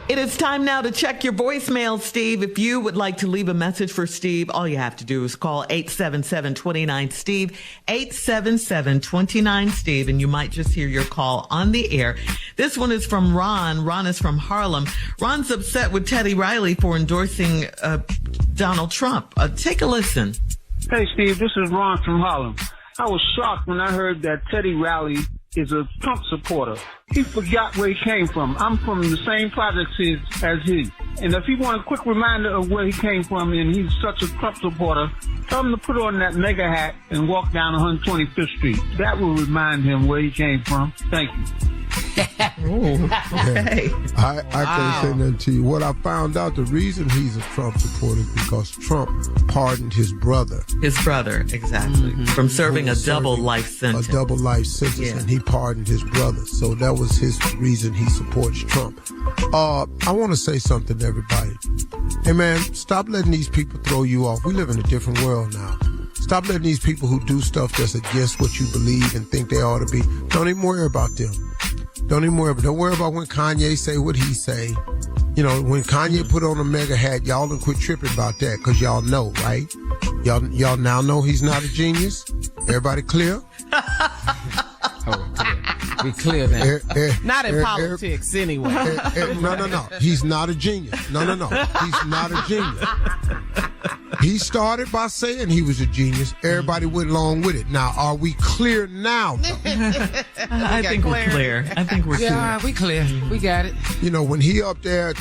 It is time now to check your voicemail, Steve. If you would like to leave a message for Steve, all you have to do is call 877-29-STEVE, 877-29-STEVE, and you might just hear your call on the air. This one is from Ron. Ron is from Harlem. Ron's upset with Teddy Riley for endorsing Donald Trump. Take a listen. Hey, Steve, this is Ron from Harlem. I was shocked when I heard that Teddy Riley is a Trump supporter. He forgot where he came from. I'm from the same projects as he. And if he wants a quick reminder of where he came from and he's such a Trump supporter, tell him to put on that mega hat and walk down 125th Street. That will remind him where he came from. Thank you. Ooh, okay. I can't say nothing to you. What I found out, the reason he's a Trump supporter is because Trump pardoned his brother. His brother, exactly. From serving a double life sentence. A double life sentence, and he pardoned his brother. So that was his reason he supports Trump. I want to say something to everybody. Hey, man, stop letting these people throw you off. We live in a different world now. Stop letting these people who do stuff that's against what you believe and think they ought to be. Don't even worry about them. Don't worry about when Kanye say what he say. You know, when Kanye put on a mega hat, y'all done quit tripping about that because y'all know, right? Y'all now know he's not a genius. Everybody clear? We clear that. Not in politics, anyway. No. He's not a genius. No. He's not a genius. He started by saying he was a genius. Everybody went along with it. Now, are we clear now? I think we're clear. Yeah, we clear. We got it. You know, when he up there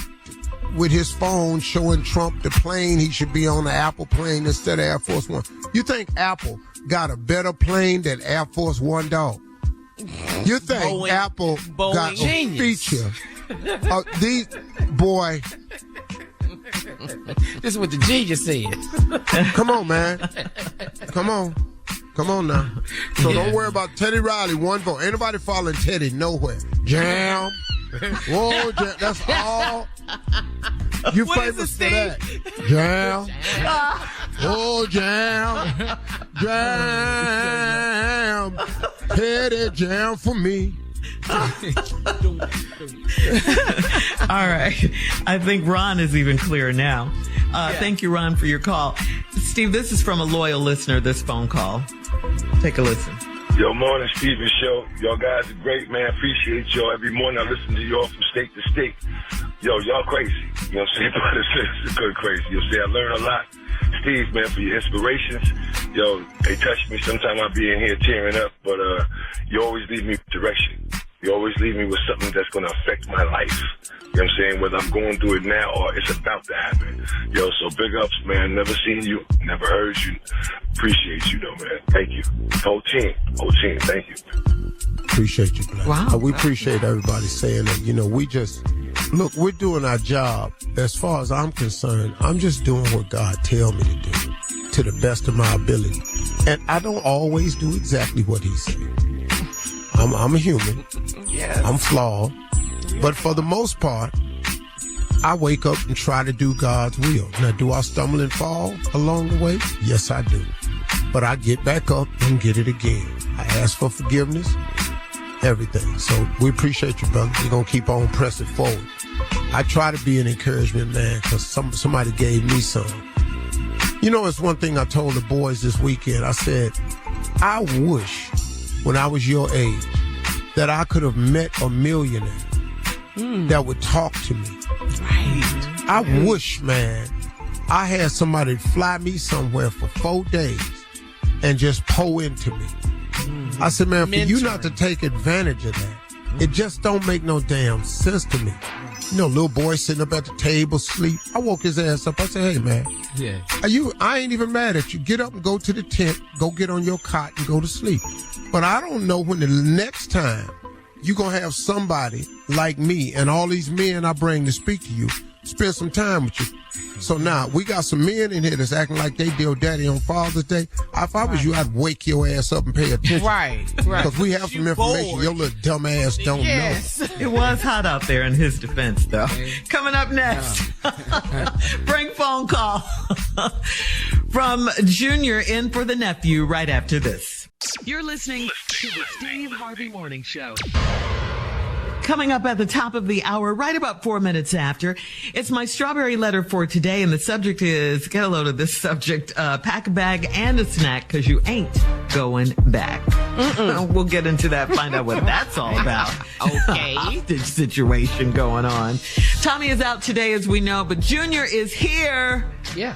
with his phone showing Trump the plane, he should be on the Apple plane instead of Air Force One. You think Apple got a better plane than Air Force One, dog? You think Apple got a feature? Boy. This is what the genius said. Come on, man. Come on now. So don't worry about Teddy Riley, one vote. Ain't nobody following Teddy nowhere. Jam. Whoa, jam. That's all. You famous for that. Jam. Oh, jam. Jam. Teddy, jam for me. All right. I think Ron is even clearer now. Thank you, Ron, for your call. Steve, this is from a loyal listener, this phone call. Take a listen. Yo, morning, Steven Show. Y'all guys are great, man. Appreciate y'all. Every morning I listen to y'all from state to state. Yo, y'all crazy. You know what I'm saying? But it's good crazy. You know what I'm saying? I learn a lot. Steve, man, for your inspirations. Yo, they touch me. Sometimes I'll be in here tearing up, but you always leave me with direction. You always leave me with something that's going to affect my life. You know what I'm saying? Whether I'm going through it now or it's about to happen. Yo, so big ups, man. Never seen you. Never heard you. Appreciate you, though, man. Thank you. Whole team. Thank you. Appreciate you, Black. Wow. We appreciate everybody saying that. You know, look, we're doing our job. As far as I'm concerned, I'm just doing what God tells me to do to the best of my ability. And I don't always do exactly what he said. I'm a human. Yes. I'm flawed. But for the most part, I wake up and try to do God's will. Now, do I stumble and fall along the way? Yes, I do. But I get back up and get it again. I ask for forgiveness, everything. So we appreciate you, brother. We're going to keep on pressing forward. I try to be an encouragement, man, because somebody gave me some. You know, it's one thing I told the boys this weekend. I said, I wish when I was your age that I could have met a millionaire that would talk to me. Right. I wish, man, I had somebody fly me somewhere for 4 days and just pour into me. I said, man, for you not to take advantage of that, it just don't make no damn sense to me. You know, little boy sitting up at the table, sleep. I woke his ass up. I said, hey, man, I ain't even mad at you. Get up and go to the tent, go get on your cot and go to sleep. But I don't know when the next time you're going to have somebody like me and all these men I bring to speak to you spend some time with you. So now we got some men in here that's acting like they deal daddy on Father's Day. If I was you, I'd wake your ass up and pay attention. Right. Because we have some information your little dumb ass don't know. It was hot out there in his defense, though. Coming up next, prank phone call from Junior in for the nephew right after this. You're listening to the Steve Harvey Morning Show. Coming up at the top of the hour, right about 4 minutes after, it's my strawberry letter for today, and the subject is, get a load of this subject, pack a bag and a snack, because you ain't going back. We'll get into that, find out what that's all about. Okay. Hostage situation going on. Tommy is out today, as we know, but Junior is here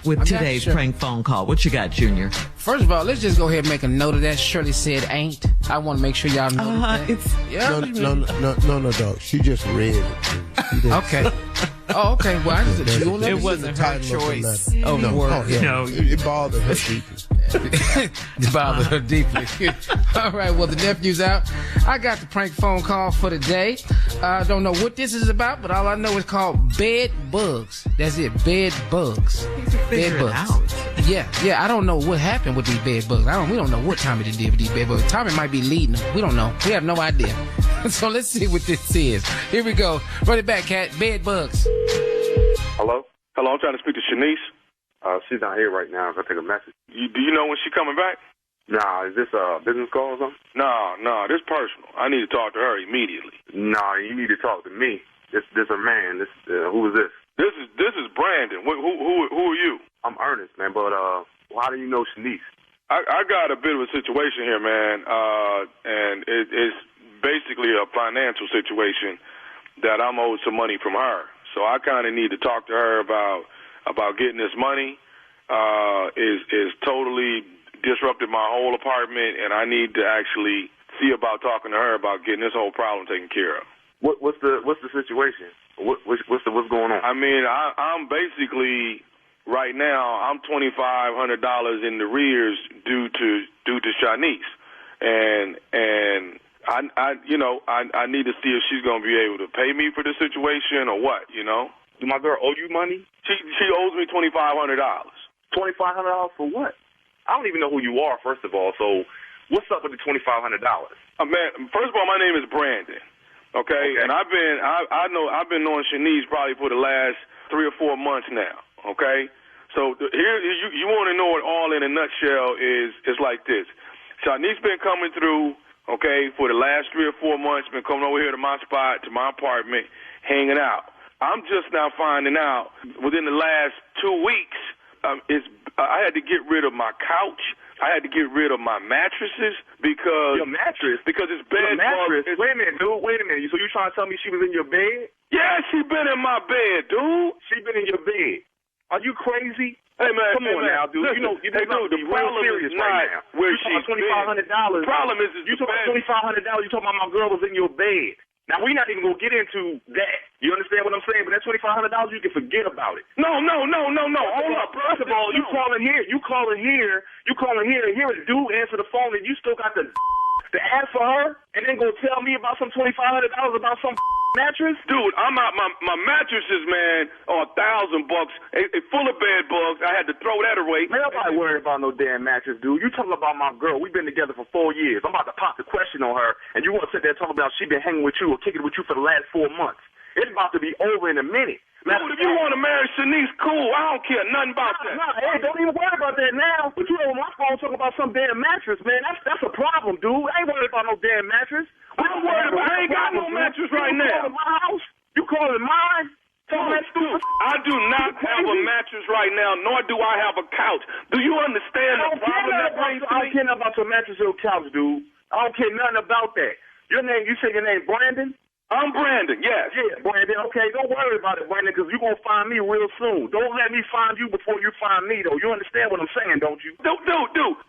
with today's prank phone call. What you got, Junior? First of all, let's just go ahead and make a note of that. Shirley said ain't. I want to make sure y'all know that. No, dog. She just read it. Okay. Oh, okay. Well, it wasn't her choice of word. It bothered her deeply. It bothered her deeply. All right. Well, the nephew's out. I got the prank phone call for today. I don't know what this is about, but all I know is called bed bugs. That's it. Bed bugs. Bed bugs. Yeah. I don't know what happened with these bed bugs. We don't know what Tommy did with these bed bugs. Tommy might be leading them. We don't know. We have no idea. So let's see what this is. Here we go. Run it back, Cat. Bed bugs. Hello? Hello, I'm trying to speak to Shanice. She's not here right now. If I take a message. Do you know when she's coming back? Nah, is this a business call or something? No, this personal. I need to talk to her immediately. Nah, you need to talk to me. This a man. Who is this? This is Brandon. Who are you? I'm Ernest, man. But how do you know Shanice? I got a bit of a situation here, man, and it's basically a financial situation that I'm owed some money from her. So I kind of need to talk to her about getting this money. Is totally disrupted my whole apartment, and I need to actually see about talking to her about getting this whole problem taken care of. What's the situation? What's going on? I mean, I'm basically right now I'm $2,500 in the rears due to Shanice, and I need to see if she's gonna be able to pay me for the situation or what, you know. Do my girl owe you money? She owes me $2,500. $2,500 for what? I don't even know who you are, first of all. So what's up with the $2,500? Man, first of all, my name is Brandon. Okay, and I've been knowing Shanice probably for the last 3 or 4 months now. Okay, so here you want to know it all in a nutshell is like this. Shanice been coming through. Okay, for the last 3 or 4 months, been coming over here to my spot, to my apartment, hanging out. I'm just now finding out within the last 2 weeks, I had to get rid of my couch. I had to get rid of my mattresses because your mattress because it's bed mattress. Wait a minute, dude. Wait a minute. So you trying to tell me she was in your bed? Yeah, she been in my bed, dude. She been in your bed. Are you crazy? Hey man, come on now, dude. Listen, you know the problem is not right now. where you she's talking about $2,500. The problem is you talking about $2,500. You talking about my girl was in your bed. Now we're not even gonna get into that. You understand what I'm saying? But that $2,500, you can forget about it. No. Hold up, bro. First of all, you calling here. Here a dude answer the phone, and you still got to ask for her, and then go tell me about some $2,500 about some mattress? Dude, I'm out. My mattresses, man, are $1,000. It's full of bed bugs. I had to throw that away. Man, nobody worried about no damn mattress, dude. You talking about my girl? We've been together for 4 years. I'm about to pop the question on her, and you want to sit there talking about she been hanging with you or kicking with you for the last 4 months. It's about to be over in a minute. Dude, if you want to marry Shanice, cool. I don't care nothing about that. Hey, don't even worry about that now. But you on my phone talking about some damn mattress, man. That's a problem, dude. I ain't worried about no damn mattress. I'm worried about. I ain't got no mattress right now. You calling my house? You calling mine? Dude, I do not have a mattress right now, nor do I have a couch. Do you understand the problem that brings to me? I don't care nothing about your mattress or couch, dude. I don't care nothing about that. Your name, you say your name Brandon? I'm Brandon, yes. Yeah, Brandon, okay. Don't worry about it, Brandon, because you're going to find me real soon. Don't let me find you before you find me, though. You understand what I'm saying, don't you? Dude.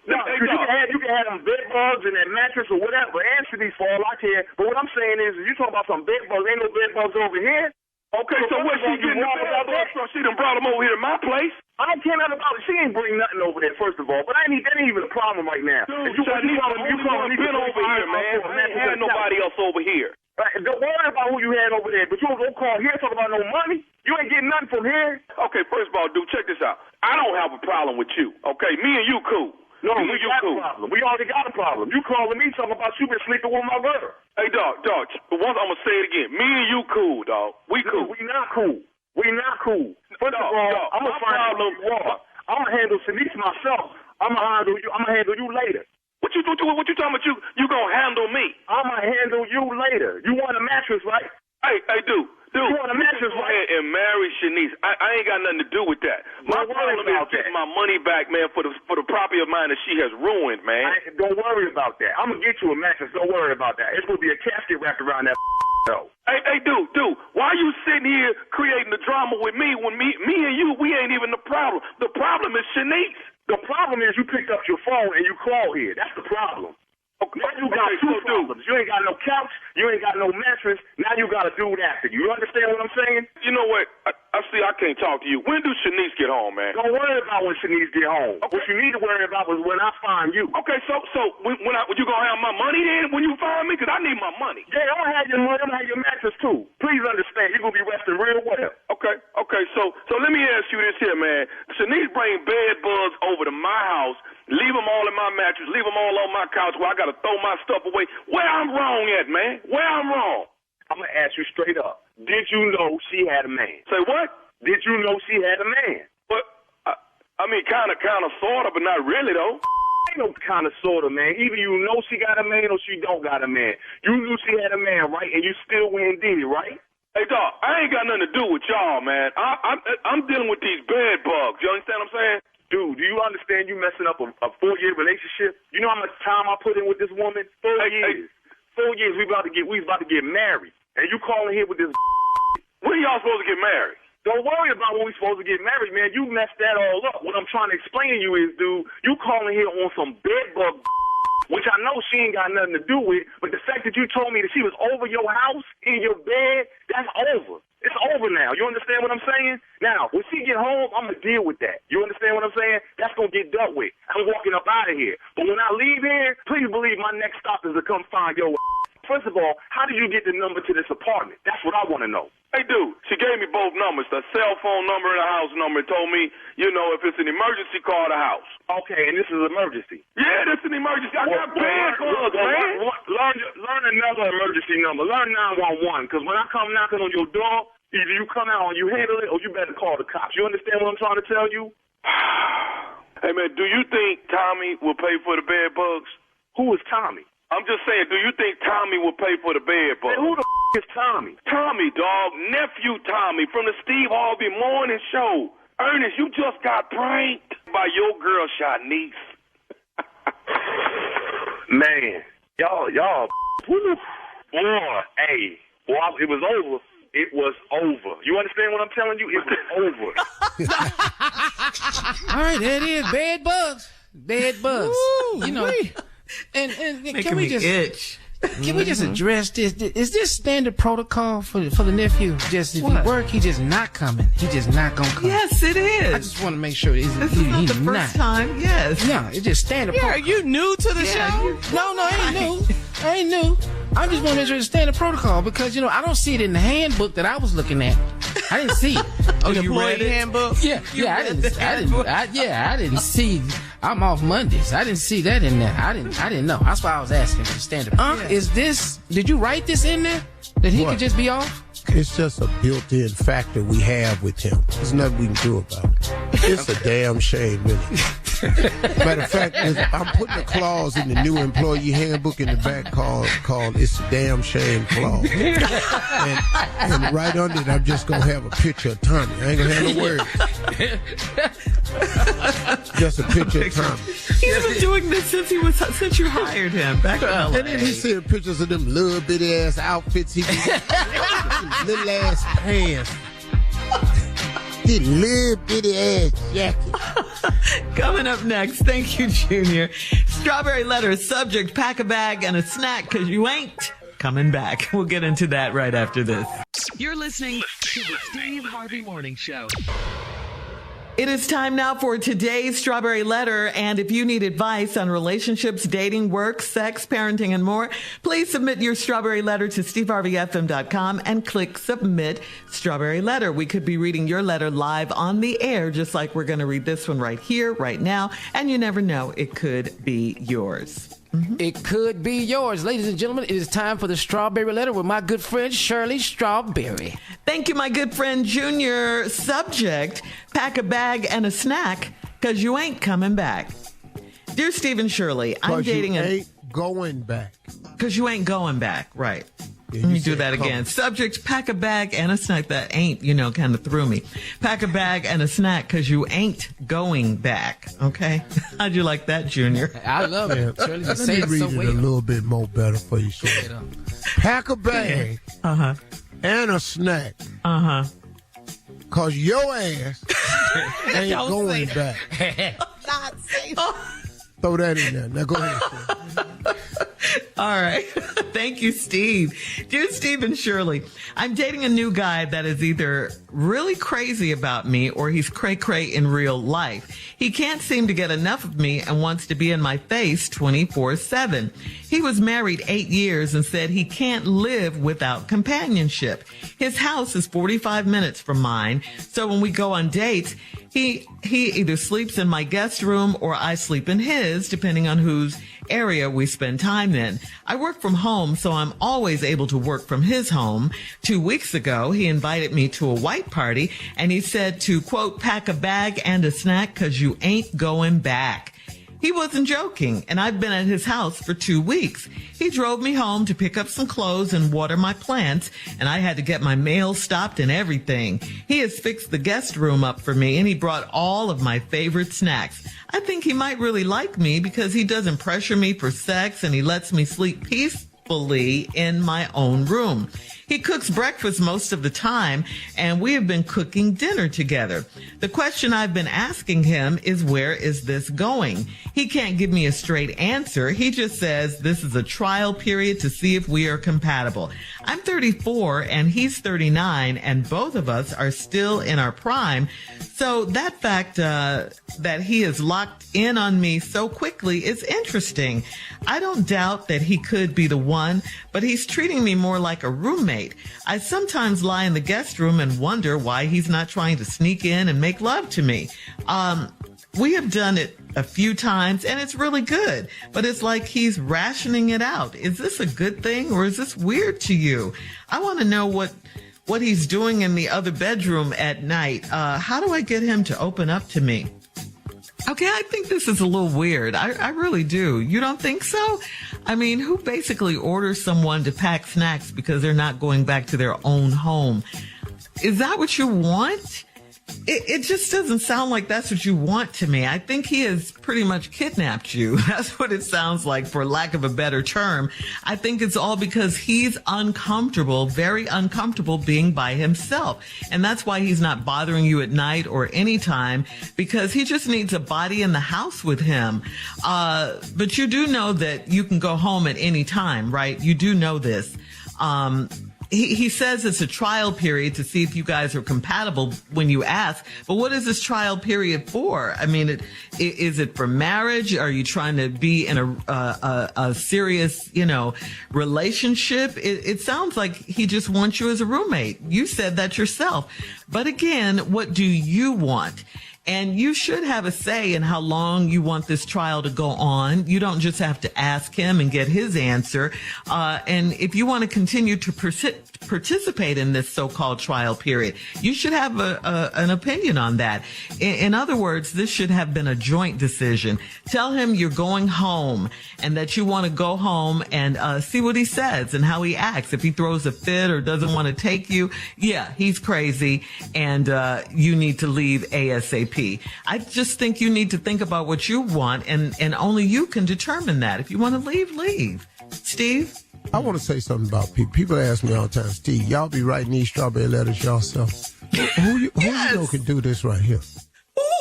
No, because you can have them bed bugs and that mattress or whatever. Answer these for all I care. But what I'm saying is, you talking about some bed bugs. Ain't no bed bugs over here. Okay, so where's she getting the bed bugs from? She done brought them over here to my place. I don't care nothing about it. She ain't bring nothing over there, first of all. But that ain't even a problem right now. Dude, you calling me been over here, man. I ain't had nobody else over here. Don't worry about who you had over there, but you don't call here talking about no money. You ain't getting nothing from here. Okay, first of all, dude, check this out. I don't have a problem with you, okay? Me and you cool. No, we got a problem. We already got a problem. You calling me talking about you been sleeping with my girl. Hey, dog, once I'm going to say it again. Me and you cool, dog. We cool. We not cool. First of all, I'm going to find out who you are. I'm going to handle Shanice myself. I'm going to handle you later. What you talking about? You gonna handle me? I'ma handle you later. You want a mattress, right? Hey, dude. You want a mattress, Go right? ahead and marry Shanice. I ain't got nothing to do with that. My problem is getting my money back, man, for the property of mine that she has ruined, man. Don't worry about that. I'm gonna get you a mattress. Don't worry about that. It's gonna be a casket wrapped around that. though. Hey, dude, why are you sitting here creating the drama with me when me and you, we ain't even the problem. The problem is Shanice. The problem is you picked up your phone and you called here. That's the problem. Now you got two problems. You ain't got no couch. You ain't got no mattress. Now you got a dude after you. You understand what I'm saying? You know what? I see I can't talk to you. When do Shanice get home, man? Don't worry about when Shanice get home. Okay. What you need to worry about is when I find you. Okay, so when you going to have my money then when you find me? Because I need my money. Yeah, I'm going to have your money. I'm going to have your mattress too. Please understand, you're going to be resting real well. Okay, so let me ask you this here, man. Shanice bring bed bugs over to my house, leave them all in my mattress, leave them all on my couch where I got to throw my stuff away. Where I'm wrong at, man? Where I'm wrong? I'm going to ask you straight up. Did you know she had a man? Say what? Did you know she had a man? But, I mean, kind of, sort of, but not really, though. Ain't no kind of, sort of, man. Either you know she got a man or she don't got a man. You knew she had a man, right? And you still went and did it, right? Hey, dog, I ain't got nothing to do with y'all, man. I'm dealing with these bed bugs. You understand what I'm saying? Dude, do you understand you messing up a 4-year relationship? You know how much time I put in with this woman? 4 years. 4 years, we about to get married. And you calling here with this When y'all supposed to get married? Don't worry about when we supposed to get married, man. You messed that all up. What I'm trying to explain to you is, dude, you calling here on some bedbug, which I know she ain't got nothing to do with, but the fact that you told me that she was over your house, in your bed, that's over. It's over now. You understand what I'm saying? Now, when she get home, I'm going to deal with that. You understand what I'm saying? That's going to get dealt with. I'm walking up out of here. But when I leave here, please believe my next stop is to come find your First of all, how did you get the number to this apartment? That's what I want to know. Hey, dude, she gave me both numbers, the cell phone number and the house number, and told me, you know, if it's an emergency, call the house. Okay, and this is an emergency. Yeah, this is an emergency. I got bad bugs, man. Learn another emergency number. Learn 911, because when I come knocking on your door, either you come out and you handle it, or you better call the cops. You understand what I'm trying to tell you? Hey, man, do you think Tommy will pay for the bed bugs? Who is Tommy? I'm just saying, do you think Tommy will pay for the bed bugs? Hey, who the is Tommy? Tommy, dog. Nephew Tommy from the Steve Harvey Morning Show. Ernest, you just got pranked by your girl, Shanice. Man, y'all, boy, hey, boy, it was over. It was over. You understand what I'm telling you? It was over. All right, there it is. Bed bugs. Ooh, you know. And can we just itch? Can we just address this? Is this standard protocol for the nephew? Just if he work, he just not coming. He just not gonna come. Yes, it is. I just want to make sure this is not the first time. Yes. No, it's just standard. Yeah, are you new to the show? No, I ain't new. I just want to make sure it's standard protocol because I don't see it in the handbook that I was looking at. I didn't see it. Oh, you read the handbook? Yeah, I didn't see. I'm off Mondays. I didn't see that in there. I didn't know. That's why I was asking for the standard. Is this? Did you write this in there that he could just be off? It's just a built-in factor we have with him. There's nothing we can do about it. It's a damn shame, really. Matter of fact, I'm putting a clause in the new employee handbook in the back called "It's a damn shame" clause. And right under it, I'm just gonna have a picture of Tommy. I ain't gonna have no words. Just a picture of Tommy. He's been doing this since you hired him back in LA. And then he's seeing pictures of them little bitty ass outfits he be little ass pants. His little bitty ass jacket. Coming up next, thank you, Junior. Strawberry letter, subject, pack a bag and a snack, because you ain't coming back. We'll get into that right after this. You're listening to the Steve Harvey Morning Show. It is time now for today's Strawberry Letter. And if you need advice on relationships, dating, work, sex, parenting, and more, please submit your Strawberry Letter to steveharveyfm.com and click Submit Strawberry Letter. We could be reading your letter live on the air, just like we're going to read this one right here, right now. And you never know, it could be yours. Mm-hmm. It could be yours. Ladies and gentlemen, it is time for the Strawberry Letter with my good friend, Shirley Strawberry. Thank you, my good friend, Junior. Subject, pack a bag and a snack, because you ain't coming back. Dear Stephen Shirley, I'm dating you ain't going back. Because you ain't going back, right. Yeah, Let me do that again. Subject, pack a bag and a snack. That ain't, kind of threw me. Pack a bag and a snack because you ain't going back, okay? How'd you like that, Junior? I love it. Shirley, Let me read it a little bit more better for you, Shirley. Pack a bag and a snack. Because your ass ain't going back. Not safe. Throw that in there. Now go ahead, Shirley. All right. Thank you, Steve. Dear Steve and Shirley, I'm dating a new guy that is either really crazy about me or he's cray-cray in real life. He can't seem to get enough of me and wants to be in my face 24/7. He was married 8 years and said he can't live without companionship. His house is 45 minutes from mine, so when we go on dates, he either sleeps in my guest room or I sleep in his, depending on whose area we spend time in. I work from home, so I'm always able to work from his home. 2 weeks ago, he invited me to a white party, and he said to, quote, pack a bag and a snack because you ain't going back. He wasn't joking, and I've been at his house for 2 weeks. He drove me home to pick up some clothes and water my plants, and I had to get my mail stopped and everything. He has fixed the guest room up for me, and he brought all of my favorite snacks. I think he might really like me because he doesn't pressure me for sex, and he lets me sleep peacefully in my own room. He cooks breakfast most of the time, and we have been cooking dinner together. The question I've been asking him is, where is this going? He can't give me a straight answer. He just says this is a trial period to see if we are compatible. I'm 34 and he's 39, and both of us are still in our prime. So that fact that he is locked in on me so quickly is interesting. I don't doubt that he could be the one, but he's treating me more like a roommate. I sometimes lie in the guest room and wonder why he's not trying to sneak in and make love to me. We have done it a few times and it's really good, but it's like he's rationing it out. Is this a good thing or is this weird to you? I want to know what he's doing in the other bedroom at night. How do I get him to open up to me? Okay, I think this is a little weird. I really do. You don't think so? I mean, who basically orders someone to pack snacks because they're not going back to their own home? Is that what you want? It just doesn't sound like that's what you want to me. I think he has pretty much kidnapped you. That's what it sounds like, for lack of a better term. I think it's all because he's uncomfortable, very uncomfortable being by himself. And that's why he's not bothering you at night or any time, because he just needs a body in the house with him. But you do know that you can go home at any time, right? You do know this. He says it's a trial period to see if you guys are compatible when you ask. But what is this trial period for? I mean, is it for marriage? Are you trying to be in a serious, relationship? It sounds like he just wants you as a roommate. You said that yourself. But again, what do you want? And you should have a say in how long you want this trial to go on. You don't just have to ask him and get his answer. And if you want to continue to participate in this so-called trial period, you should have an opinion on that. In other words, this should have been a joint decision. Tell him you're going home and that you want to go home and see what he says and how he acts. If he throws a fit or doesn't want to take you, yeah, he's crazy and you need to leave ASAP. I just think you need to think about what you want, and only you can determine that. If you want to leave, leave. Steve? I want to say something about people. People ask me all the time, Steve, y'all be writing these strawberry letters yourself? Who you know can do this right here?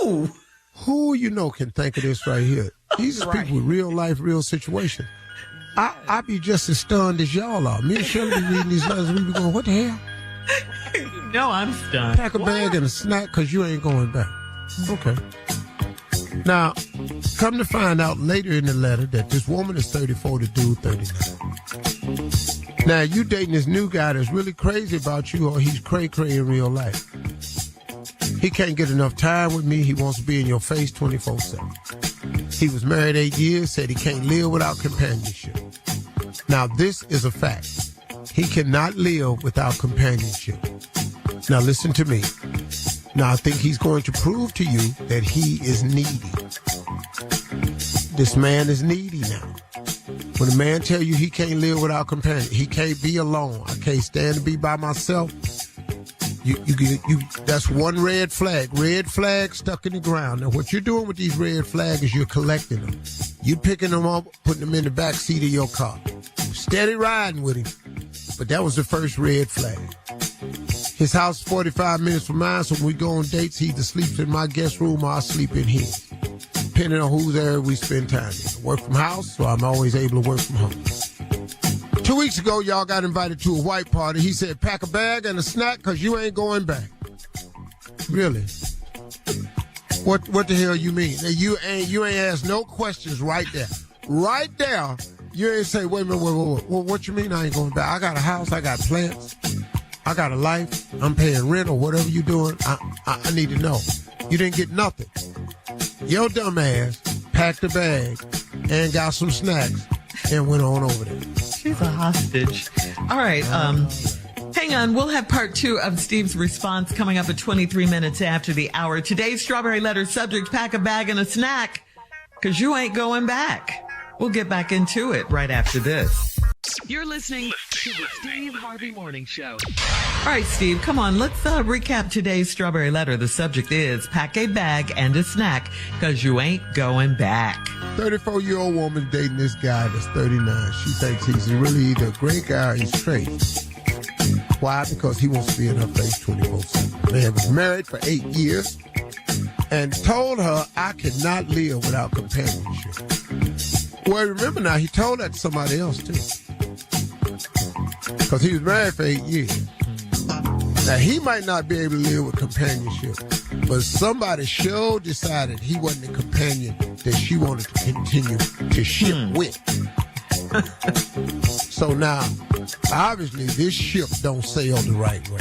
Ooh. Who you know can think of this right here? These are people with real life, real situation. I be just as stunned as y'all are. Me and Shirley be reading these letters, we be going, what the hell? No, I'm stunned. Pack a bag and a snack because you ain't going back. Okay. Now, come to find out later in the letter that this woman is 34, the dude 39. Now, you dating this new guy that's really crazy about you, or he's cray-cray in real life. He can't get enough time with me. He wants to be in your face 24/7. He was married 8 years, said he can't live without companionship. Now, this is a fact. He cannot live without companionship. Now, listen to me. Now, I think he's going to prove to you that he is needy. This man is needy now. When a man tell you he can't live without companion, he can't be alone. I can't stand to be by myself. You that's one red flag. Red flag stuck in the ground. Now, what you're doing with these red flags is you're collecting them. You picking them up, putting them in the back seat of your car. Steady riding with him. But that was the first red flag. His house is 45 minutes from mine, so when we go on dates, he either sleeps in my guest room or I sleep in his. Depending on who's there, we spend time there. Work from house, so I'm always able to work from home. 2 weeks ago, y'all got invited to a white party. He said, pack a bag and a snack because you ain't going back. Really? What the hell you mean? You ain't asked no questions right there. Right there, you ain't say, wait a minute, wait. What you mean I ain't going back? I got a house, I got plants, I got a life, I'm paying rent or whatever you doing. I need to know. You didn't get nothing. Your dumb ass packed a bag and got some snacks and went on over there. She's a hostage. All right. Hang on. We'll have part 2 of Steve's response coming up at 23 minutes after the hour. Today's Strawberry Letter subject, pack a bag and a snack, because you ain't going back. We'll get back into it right after this. You're listening to the Steve Harvey Morning Show. All right, Steve, come on. Let's recap today's Strawberry Letter. The subject is pack a bag and a snack because you ain't going back. 34-year-old woman dating this guy that's 39. She thinks he's really either a great guy or he's straight. Why? Because he wants to be in her face 24/7. They was married for 8 years and told her, I cannot live without companionship. Well, remember now, he told that to somebody else, too. Because he was married for 8 years. Now, he might not be able to live with companionship, but somebody sure decided he wasn't the companion that she wanted to continue to ship with. So now, obviously, this ship don't sail the right way.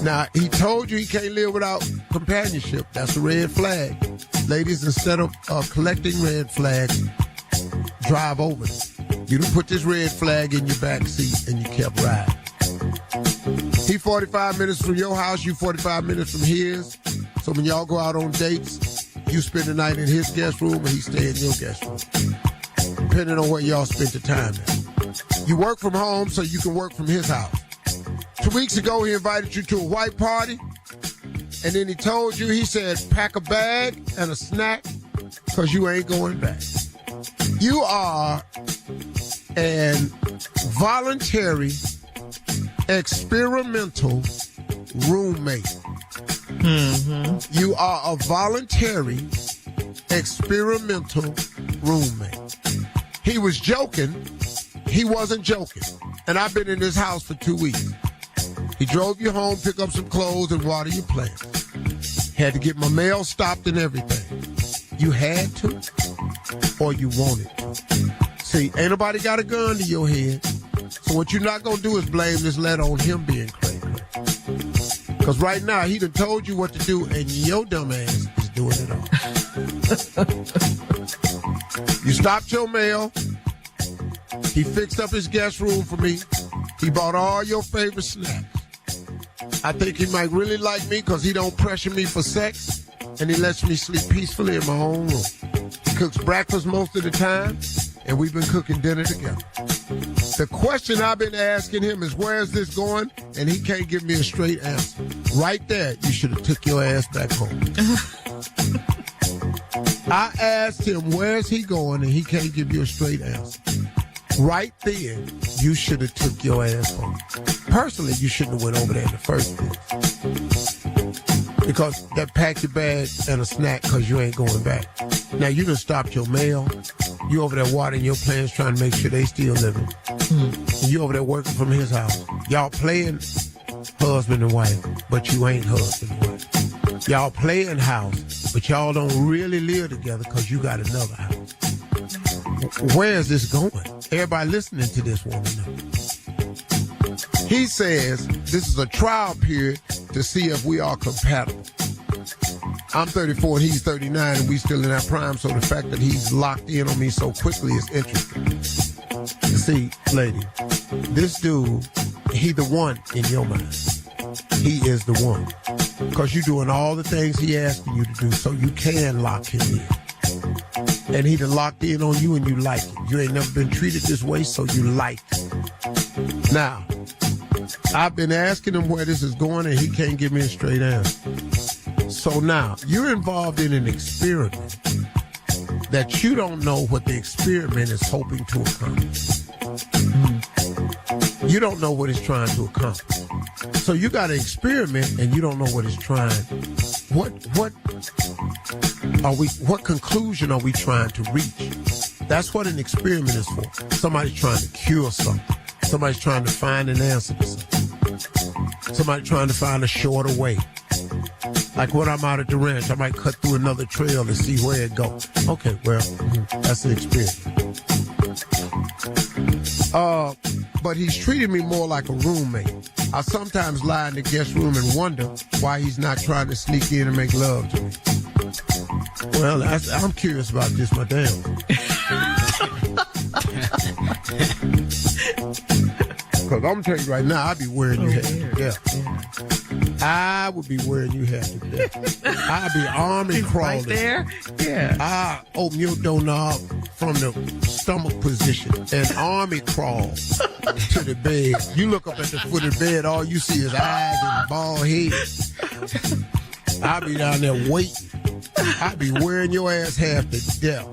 Now, he told you he can't live without companionship. That's a red flag. Ladies, instead of collecting red flags, drive over them. You done put this red flag in your back seat and you kept riding. He 45 minutes from your house, you 45 minutes from his. So when y'all go out on dates, you spend the night in his guest room and he stay in your guest room. Depending on where y'all spend the time at. You work from home so you can work from his house. 2 weeks ago, he invited you to a white party. And then he told you, he said, pack a bag and a snack because you ain't going back. You are an voluntary, experimental roommate. Mm-hmm. You are a voluntary, experimental roommate. He was joking. He wasn't joking. And I've been in this house for 2 weeks. He drove you home, pick up some clothes, and water your plants. Had to get my mail stopped and everything. You had to, or you wanted to. See, ain't nobody got a gun to your head. So what you're not going to do is blame this letter on him being crazy. Because right now, he done told you what to do, and your dumb ass is doing it all. You stopped your mail. He fixed up his guest room for me. He bought all your favorite snacks. I think he might really like me because he don't pressure me for sex, and he lets me sleep peacefully in my own room. He cooks breakfast most of the time, and we've been cooking dinner together. The question I've been asking him is, where is this going? And he can't give me a straight answer. Right there, you should have took your ass back home. I asked him, where's he going? And he can't give you a straight answer. Right then, you should have took your ass home. Personally, you shouldn't have went over there in the first place. Because that packed your bag and a snack because you ain't going back. Now, you done stopped your mail. You over there watering your plants trying to make sure they still living. And you over there working from his house. Y'all playing husband and wife, but you ain't husband and wife. Y'all playing house, but y'all don't really live together because you got another house. Where is this going? Everybody listening to this woman know. He says this is a trial period to see if we are compatible. I'm 34 and he's 39 and we still in our prime, so the fact that he's locked in on me so quickly is interesting. See, lady, this dude, he the one in your mind. He is the one. because you're doing all the things he asking you to do, so you can lock him in. And he done locked in on you and you like it. You ain't never been treated this way, so you like it. Now, I've been asking him where this is going and he can't give me a straight answer. So now, you're involved in an experiment that you don't know what the experiment is hoping to accomplish. You don't know what it's trying to accomplish. So you got an experiment and you don't know what it's trying. What conclusion are we trying to reach? That's what an experiment is for. Somebody's trying to cure something. Somebody's trying to find an answer to something. Somebody's trying to find a shorter way. Like when I'm out at the ranch, I might cut through another trail and see where it goes. Okay, well, that's an experiment. But he's treating me more like a roommate. I sometimes lie in the guest room and wonder why he's not trying to sneak in and make love to me. Well, I'm curious about this, madam. Because I'm telling you right now, I'd be wearing your hair. Yeah. I would be wearing your hair to death. I'd be army crawling. Right there? Yeah. I open your doorknob from the stomach position and army crawl to the bed. You look up at the foot of the bed, all you see is eyes and bald head. I'd be down there waiting. I'd be wearing your ass half to death.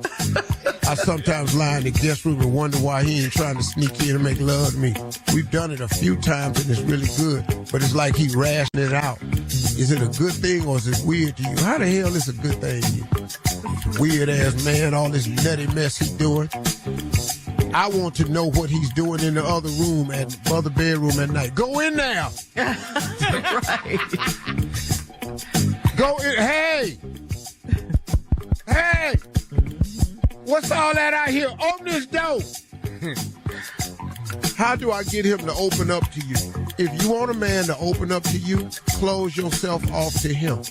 I sometimes lie in the guest room and wonder why he ain't trying to sneak in and make love to me. We've done it a few times and it's really good, but it's like he rationing it out. Is it a good thing or is it weird to you? How the hell is it a good thing to you? Weird ass man, all this nutty mess he doing. I want to know what he's doing in the other room, at the other bedroom at night. Go in there. Right. Go in. Hey. Hey. What's all that out here? Open this door. How do I get him to open up to you? If you want a man to open up to you, close yourself off to him.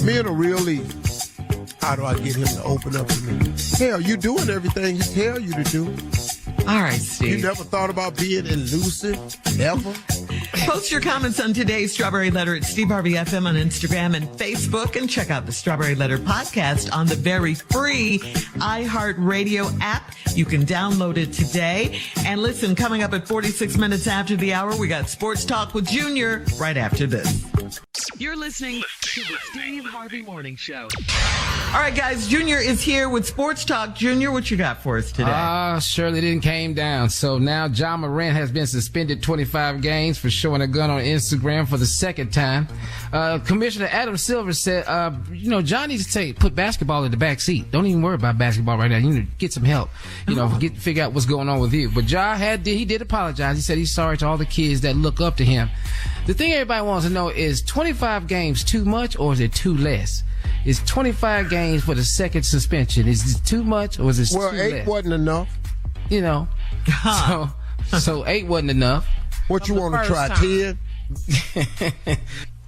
Men are real easy. How do I get him to open up to me? Hell, you doing everything he tell you to do. All right, Steve. You never thought about being elusive, ever? Post your comments on today's Strawberry Letter at Steve Harvey FM on Instagram and Facebook, and check out the Strawberry Letter podcast on the very free iHeartRadio app. You can download it today. And listen, coming up at 46 minutes after the hour, we got Sports Talk with Junior right after this. You're listening to the Steve Harvey Morning Show. All right, guys, Junior is here with Sports Talk. Junior, what you got for us today? Surely didn't came down. So now John Morant has been suspended 25 games for showing a gun on Instagram for the second time. Commissioner Adam Silver said, John needs to put basketball in the back seat. Don't even worry about basketball right now. You need to get some help. Figure out what's going on with you. But Ja did apologize. He said he's sorry to all the kids that look up to him. The thing everybody wants to know is 25 games too much or is it too less? Is 25 games for the second suspension? Is it too much or is it too less? Well, 8 wasn't enough. So 8 wasn't enough. What you want to try, 10?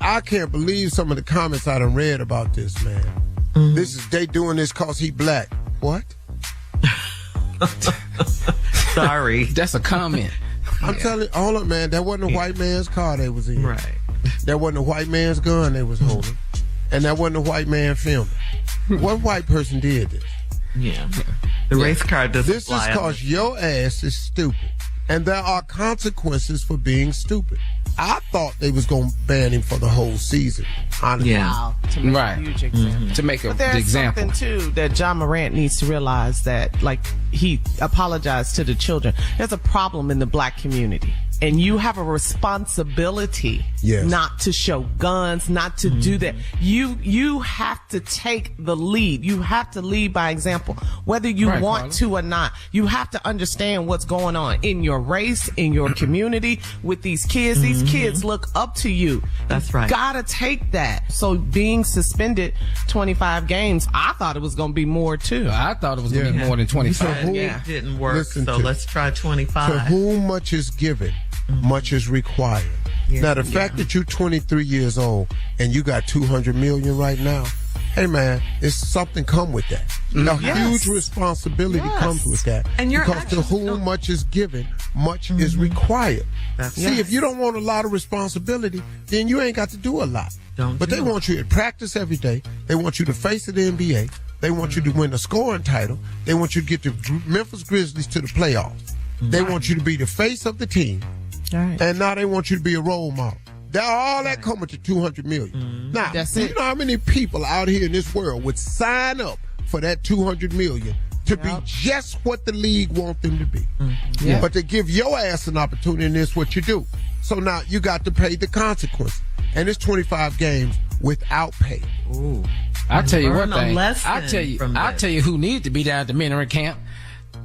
I can't believe some of the comments I done read about this, man. Mm-hmm. They doing this cause he black. What? Sorry. That's a comment. I'm telling you, hold up, man. That wasn't a white man's car they was in. Right. That wasn't a white man's gun they was holding. And that wasn't a white man filming. What white person did this? Yeah. The race car doesn't This is because your ass is stupid. And there are consequences for being stupid. I thought they was going to ban him for the whole season. Honestly. Yeah. To make a huge example. Mm-hmm. To make but there's example. Something, too, that John Morant needs to realize that, he apologized to the children. There's a problem in the black community. And you have a responsibility not to show guns, not to do that. You have to take the lead. You have to lead by example, whether you want to or not. You have to understand what's going on in your race, in your community, with these kids. These kids look up to you. That's right. You gotta take that. So being suspended 25 games, I thought it was going to be more too. I thought it was going to be more than 25. It didn't work, let's try 25. To whom much is given, much is required. Now, the fact that you're 23 years old and you got $200 million right now, hey man, it's something come with that. A huge responsibility comes with that. And you're because to whom much is given, much is required. If you don't want a lot of responsibility, then you ain't got to do a lot. But they want you to practice every day. They want you to face the NBA. They want you to win a scoring title. They want you to get the Memphis Grizzlies to the playoffs. They want you to be the face of the team. And now they want you to be a role model. All that come with the $200 million. Now, you know how many people out here in this world would sign up for that $200 million to be just what the league want them to be. But to give your ass an opportunity, and this what you do. So now you got to pay the consequence. And it's 25 games without pay. Ooh. I'll tell you one thing. I'll tell you who needs to be down at the mentoring camp.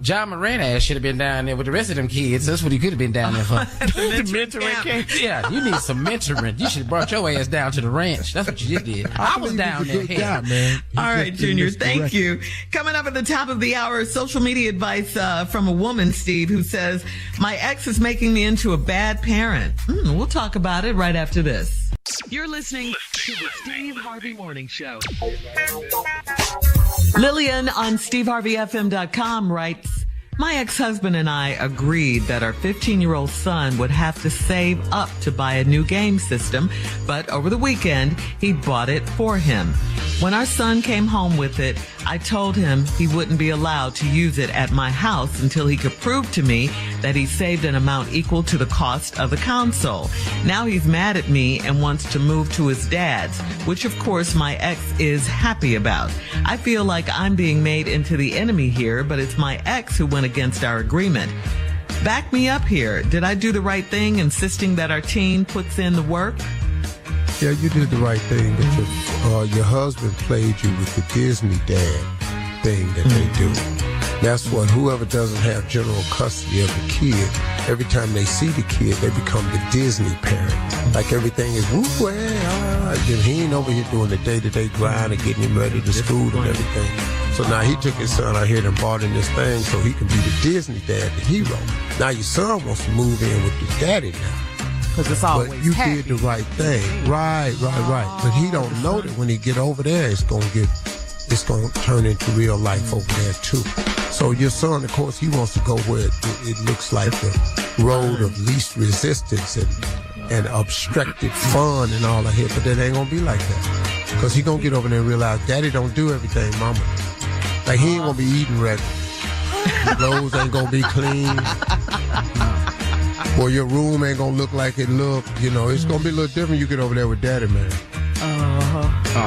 John Morant ass should have been down there with the rest of them kids. That's what he could have been down there for. The mentoring camp. Yeah, you need some mentoring. You should have brought your ass down to the ranch. That's what you did. I was down there. Guy, man. All right, Junior, thank you. Coming up at the top of the hour, social media advice from a woman, Steve, who says, my ex is making me into a bad parent. We'll talk about it right after this. You're listening to the Steve Harvey Morning Show. Lillian on SteveHarveyFM.com writes, my ex-husband and I agreed that our 15-year-old son would have to save up to buy a new game system, but over the weekend, he bought it for him. When our son came home with it, I told him he wouldn't be allowed to use it at my house until he could prove to me that he saved an amount equal to the cost of the console. Now he's mad at me and wants to move to his dad's, which of course my ex is happy about. I feel like I'm being made into the enemy here, but it's my ex who went against our agreement. Back me up here. Did I do the right thing insisting that our teen puts in the work? Yeah, you did the right thing, but your husband played you with the Disney dad thing that they do. That's what whoever doesn't have general custody of the kid, every time they see the kid, they become the Disney parent. Like everything is woo, he ain't over here doing the day-to-day grind and getting him ready to school and everything. So now he took his son out here and bought in this thing so he can be the Disney dad, the hero. Now your son wants to move in with his daddy now. Because it's always But you happy. did the right thing. Right. But he don't know that when he get over there, it's gonna turn into real life over there too. So your son, of course, he wants to go where it looks like the road of least resistance and obstructed fun and all of it. But that ain't gonna be like that. Because he gonna get over there and realize daddy don't do everything, mama. Like he ain't gonna be eating regular. The clothes ain't gonna be clean. Or your room ain't gonna look like it look. You know, it's gonna be a little different. You get over there with daddy, man.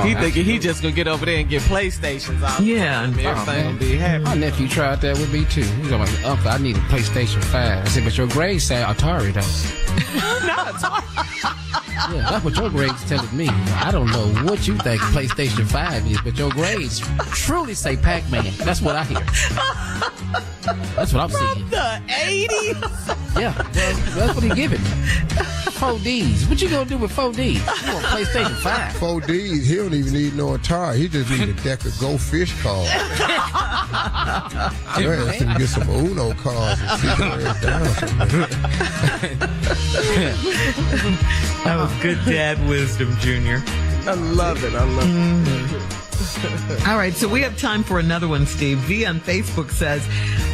He thinking he just gonna get over there and get PlayStations out. Yeah. And everything gonna be happy. My nephew tried that with me too. He's like, Uncle, I need a PlayStation 5. I said, but your grades say Atari though. No, Atari. Yeah, that's what your grades telling me. I don't know what you think PlayStation 5 is, but your grades truly say Pac-Man. That's what I hear. That's what I'm seeing. The 80s? Yeah, well, that's what he giving me. 4Ds. What you gonna do with 4Ds? You want PlayStation 5? 4Ds, he don't even need no Atari. He just need a deck of Go Fish cards. Let him get some Uno cards and sit their ass down. That was good dad wisdom, Junior. I love it. All right, so we have time for another one, Steve. V on Facebook says,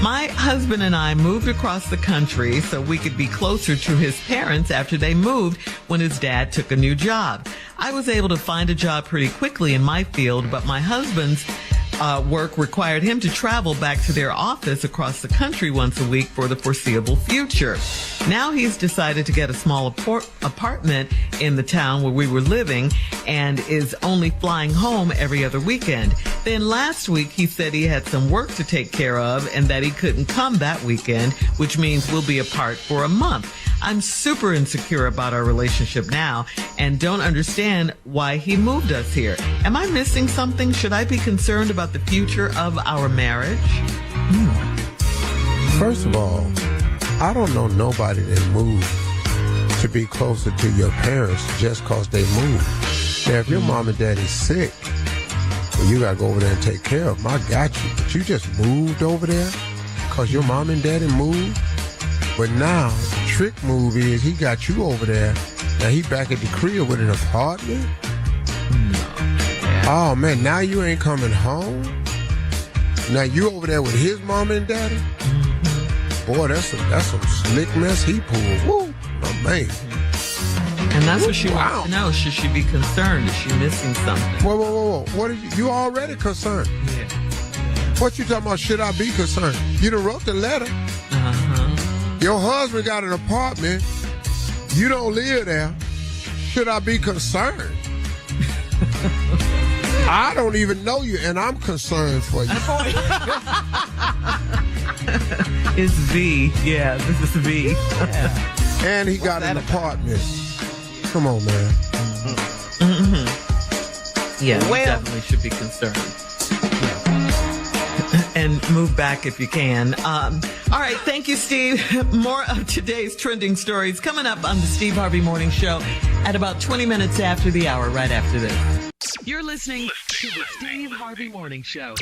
my husband and I moved across the country so we could be closer to his parents after they moved when his dad took a new job. I was able to find a job pretty quickly in my field, but my husband's work required him to travel back to their office across the country once a week for the foreseeable future. Now he's decided to get a small apartment in the town where we were living and is only flying home every other weekend. Then last week he said he had some work to take care of and that he couldn't come that weekend, which means we'll be apart for a month. I'm super insecure about our relationship now and don't understand why he moved us here. Am I missing something? Should I be concerned about the future of our marriage? First of all, I don't know nobody that moved to be closer to your parents just because they moved. Now, if your mom and daddy's sick, well, you got to go over there and take care of them. I got you. But you just moved over there because your mom and daddy moved? But now, the trick move is he got you over there. Now he back at the crib with an apartment? Oh, man, now you ain't coming home? Now you over there with his mom and daddy? Boy, that's some slick mess he pulled. Woo, oh, man. And that's what she wants to know. Should she be concerned? Is she missing something? Whoa. What are you already concerned? Yeah. What you talking about, should I be concerned? You done wrote the letter. Uh-huh. Your husband got an apartment. You don't live there. Should I be concerned? I don't even know you, and I'm concerned for you. It's V. Yeah, this is V. Yeah. And he got an apartment. Come on, man. Mm-hmm. Yeah, well, definitely should be concerned. And move back if you can. All right, thank you, Steve. More of today's trending stories coming up on the Steve Harvey Morning Show at about 20 minutes after the hour, right after this. You're listening to the Steve Harvey Morning Show.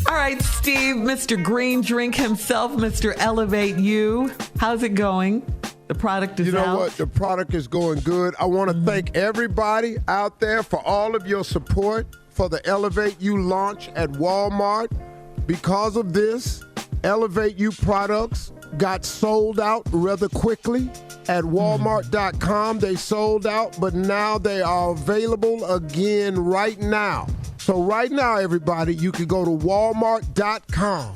All right, Steve, Mr. Green Drink himself, Mr. Elevate You. How's it going? The product is out. You know what? The product is going good. I want to thank everybody out there for all of your support for the Elevate You launch at Walmart. Because of this, Elevate You products got sold out rather quickly. At Walmart.com, they sold out, but now they are available again right now. So right now, everybody, you can go to Walmart.com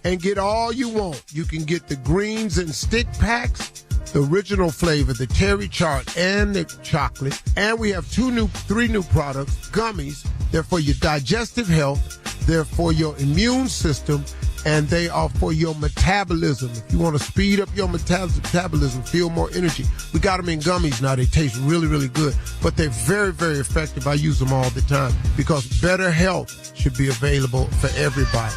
and get all you want. You can get the greens and stick packs, the original flavor, the terry chart, and the chocolate. And we have three new products, gummies. They're for your digestive health. They're for your immune system. And they are for your metabolism. If you want to speed up your metabolism, feel more energy. We got them in gummies now. They taste really, really good. But they're very, very effective. I use them all the time because better health should be available for everybody.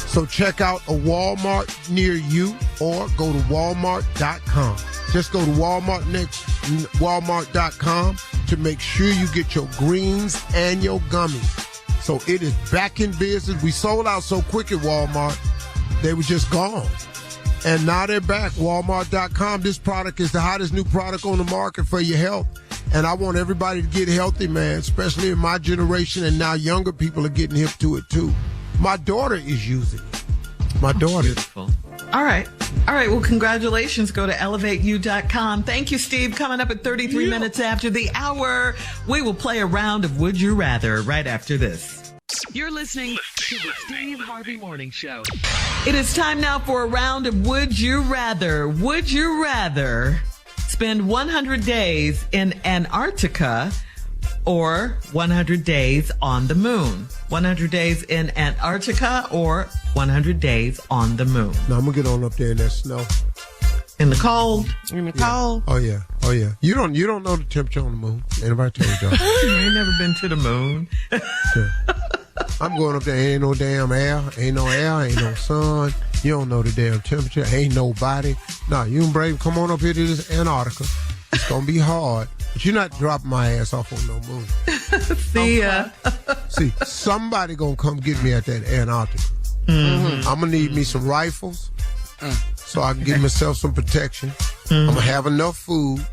So check out a Walmart near you or go to Walmart.com. Just go to Walmart.com to make sure you get your greens and your gummies. So it is back in business. We sold out so quick at Walmart, they were just gone. And now they're back. Walmart.com. This product is the hottest new product on the market for your health. And I want everybody to get healthy, man, especially in my generation. And now younger people are getting hip to it, too. My daughter is using it. My daughter. Beautiful. All right. Well, congratulations. Go to elevateyou.com. Thank you, Steve. Coming up at 33 minutes after the hour, we will play a round of Would You Rather right after this. You're listening to the Steve Harvey Morning Show. It is time now for a round of Would You Rather. Would you rather spend 100 days in Antarctica or 100 days on the moon? 100 days in Antarctica or 100 days on the moon? No, I'm going to get on up there in that snow. In the cold? In the cold? Oh, yeah. You don't know the temperature on the moon. Anybody tell you that? You ain't never been to the moon. Sure. I'm going up there. Ain't no damn air. Ain't no air. Ain't no sun. You don't know the damn temperature. Ain't nobody. No, you and Brave, come on up here to this Antarctica. It's going to be hard. But you're not dropping my ass off on no moon. See ya. See, somebody going to come get me at that Antarctica. Mm-hmm. I'm going to need me some rifles so I can give myself some protection. I'm going to have enough food.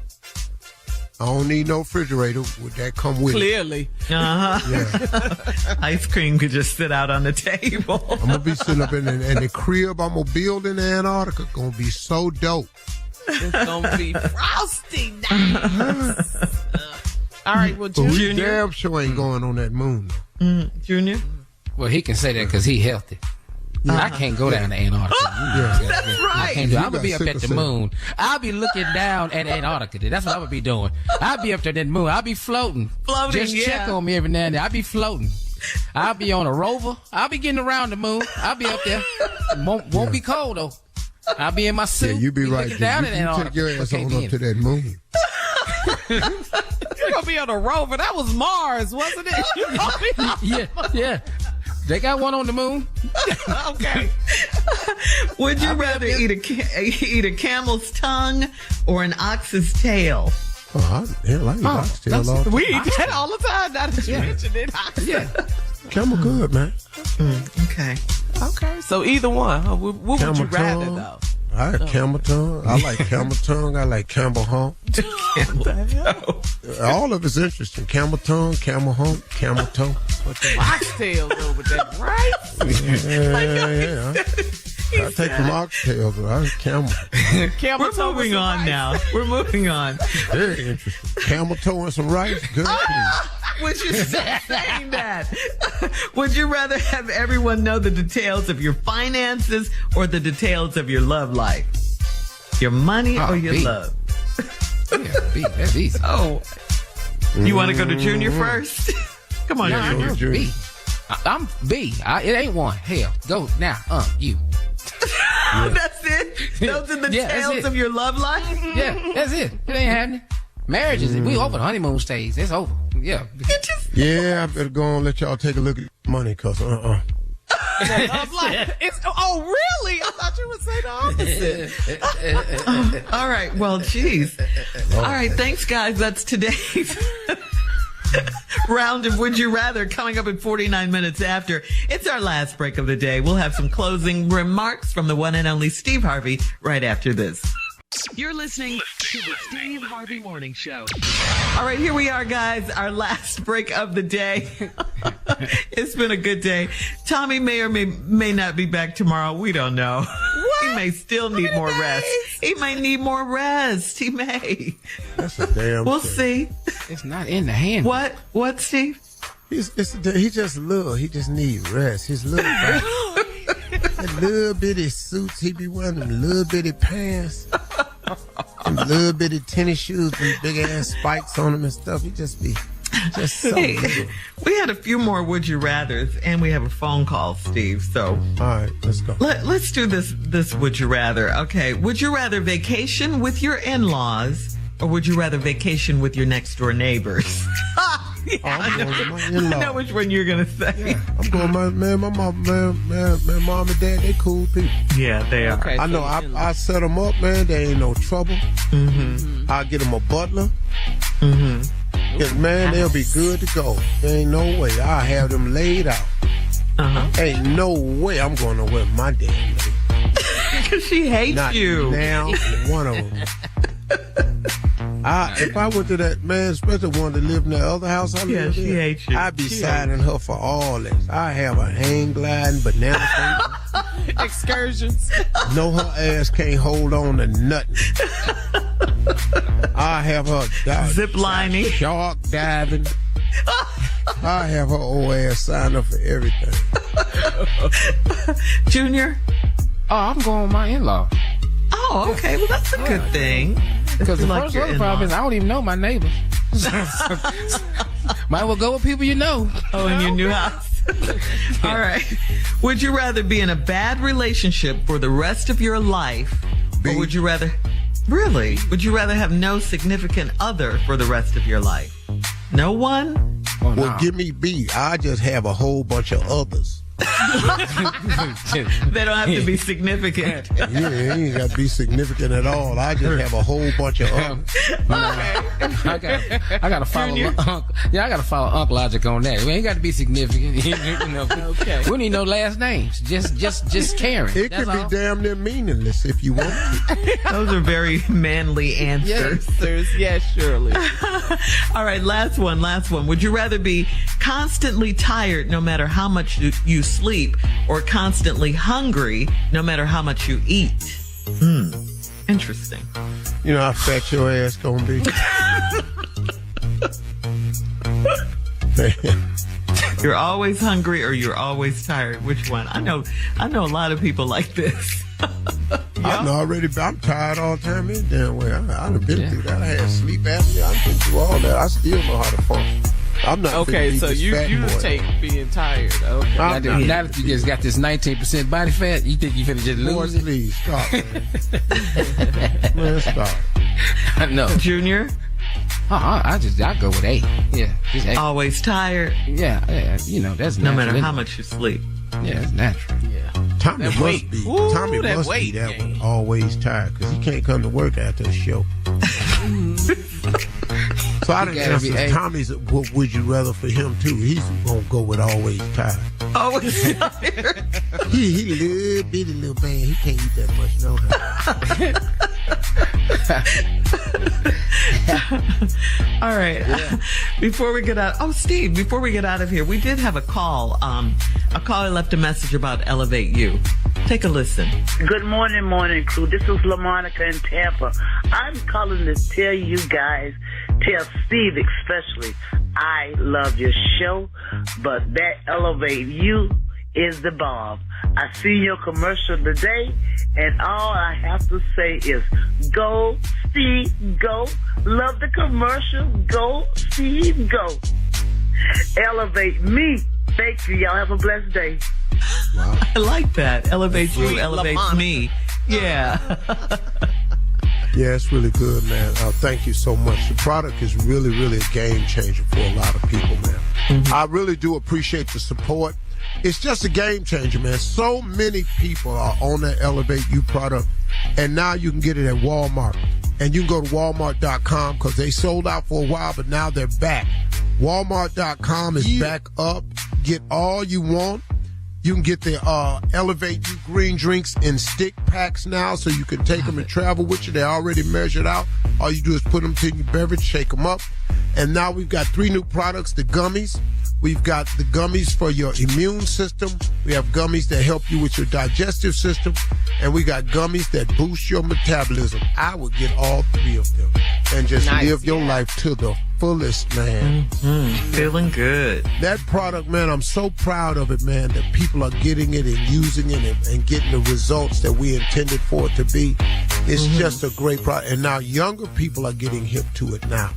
I don't need no refrigerator. Would that come with Clearly. it? Uh-huh. Yeah. Ice cream could just sit out on the table. I'm going to be sitting up in the crib I'm going to build in Antarctica. Going to be so dope. It's going to be frosty nice. All right, well, Junior. We damn sure ain't going on that moon. Junior? Well, he can say that because he healthy. I can't go down to Antarctica. That's right. I'm going to be up at the moon. I'll be looking down at Antarctica. That's what I'm going to be doing. I'll be up there that moon. I'll be floating. Just check on me every now and then. I'll be floating. I'll be on a rover. I'll be getting around the moon. I'll be up there. Won't be cold, though. I'll be in my suit. Yeah, you be right. Down you take your ass on up to that moon. You're going to be on a rover. That was Mars, wasn't it? Yeah. They got one on the moon. Okay. Would you rather eat a camel's tongue or an ox's tail? Oh, I eat oxtail all the time. We eat that all the time. Now that you mentioned it. Yeah. Camel good, man. Okay. So either one. What would you rather, though? I like camel tongue. I like camel tongue. I like camel hump. All of it's interesting. Camel tongue, camel hump, camel toe. Oxtails over there, right? Yeah. I take some oxtails, but I camel. We're moving on now. We're moving on. Very interesting. Camel toe and some rice. Good. Would you saying that? Would you rather have everyone know the details of your finances or the details of your love life? Your money or your love? Yeah, B. That's easy. Oh. You want to go to Junior first? Come on, Junior. B. I'm B. It ain't one. Hell, go now. You. That's it? Those are the details of your love life? Yeah, that's it. It ain't happening. Marriage is, we over the honeymoon stage. It's over. Yeah. Yeah, I better go and let y'all take a look at money, cause I'm like, really? I thought you would say the opposite. All right. Well, geez. All right. Thanks, guys. That's today's round of Would You Rather, coming up in 49 minutes after. It's our last break of the day. We'll have some closing remarks from the one and only Steve Harvey right after this. You're listening to the Steve Harvey Morning Show. All right, here we are, guys. Our last break of the day. It's been a good day. Tommy may or may not be back tomorrow. We don't know. What? He may still need more rest. He may need more rest. He may. That's a damn We'll thing. see. It's not in the hand. What, Steve? He just little. He just need rest. His little that little bitty suits he be wearing, them little bitty pants, and little bitty tennis shoes with big ass spikes on them and stuff. He just so little. We had a few more Would You Rathers, and we have a phone call, Steve. So, all right, let's go. Let's do this Would You Rather. Okay, would you rather vacation with your in-laws, or would you rather vacation with your next door neighbors? I'm going with my in-laws. I know which one you're gonna say. Yeah, I'm going my mom and dad, they cool people. Yeah, they are. Okay, I know. I set them up, man. They ain't no trouble. Mm-hmm. I get them a butler. Mm-hmm. Cause man, they'll be good to go. There ain't no way. I have them laid out. Ain't no way I'm going to wear my damn lady. Because she hates Not you. Now, one of them. If I went to that man, especially one that lived in the other house I lived in, she hates you. I'd be signing her for all this. I have a hang gliding, banana excursions. No, her ass can't hold on to nothing. I have her zip lining, shark diving. I have her old ass sign up for everything. Junior? Oh, I'm going with my in-law. Oh, okay. Well, that's a good thing. Because the first other problem is I don't even know my neighbors. Might well go with people you know. Oh, in your new house. All right. Would you rather be in a bad relationship for the rest of your life, or would you rather... Really? Would you rather have no significant other for the rest of your life? No one? Oh, well, give me B. I just have a whole bunch of others. They don't have to be significant. Yeah, it ain't got to be significant at all. I just have a whole bunch of others. I got to follow Uncle. Yeah, I got to follow Uncle logic on that. We ain't got to be significant. You know, okay. We need no last names. Just caring. It could be damn near meaningless if you want to. Those are very manly answers. Yes, surely. All right, last one. Would you rather be constantly tired no matter how much you sleep, or constantly hungry no matter how much you eat? Interesting. You know how fat your ass gonna be? You're always hungry or you're always tired. Which one? I know a lot of people like this. I'm tired all the time any damn way. I done been through that. I had sleep apnea. I've been through all that. I still know how to function. I'm not okay, so you take being tired. Okay. Now that you just got this 19% body fat, you think you finna just lose it? Please stop, man. Man, stop. No, Junior. I go with A. Yeah, just A. Always tired. Yeah, you know that's no natural, matter how much you sleep. Yeah, it's natural. Yeah. Tommy must be that one. Always tired because he can't come to work after the show. So I didn't answer Tommy's what would you rather for him too. He's gonna go with always tired. Always tired. he little bitty little man. He can't eat that much, no. All right. Yeah. Before we get out, Steve, before we get out of here, we did have a call. A caller left a message about Elevate You. Take a listen. Good morning, crew. This is LaMonica in Tampa. I'm calling to tell you guys, tell Steve especially, I love your show, but that Elevate You is the bomb. I see your commercial today, and all I have to say is, go, Steve, go. Love the commercial. Go, Steve, go. Elevate me. Thank you. Y'all have a blessed day. Wow. I like that. Elevate you, elevates me. Yeah. Yeah, it's really good, man. Thank you so much. The product is really, really a game changer for a lot of people, man. Mm-hmm. I really do appreciate the support. It's just a game changer, man. So many people are on that Elevate You product, and now you can get it at Walmart. And you can go to Walmart.com because they sold out for a while, but now they're back. Walmart.com is back up. Get all you want. You can get the Elevate You green drinks in stick packs now, so you can take them and travel with you. They're already measured out. All you do is put them in your beverage, shake them up. And now we've got 3 new products, the gummies. We've got the gummies for your immune system. We have gummies that help you with your digestive system. And we got gummies that boost your metabolism. I would get all 3 of them and just live your life to the fullest, man. Mm-hmm. Feeling good. That product, man, I'm so proud of it, man, that people are getting it and using it and getting the results that we intended for it to be. It's just a great product. And now younger people are getting hip to it now,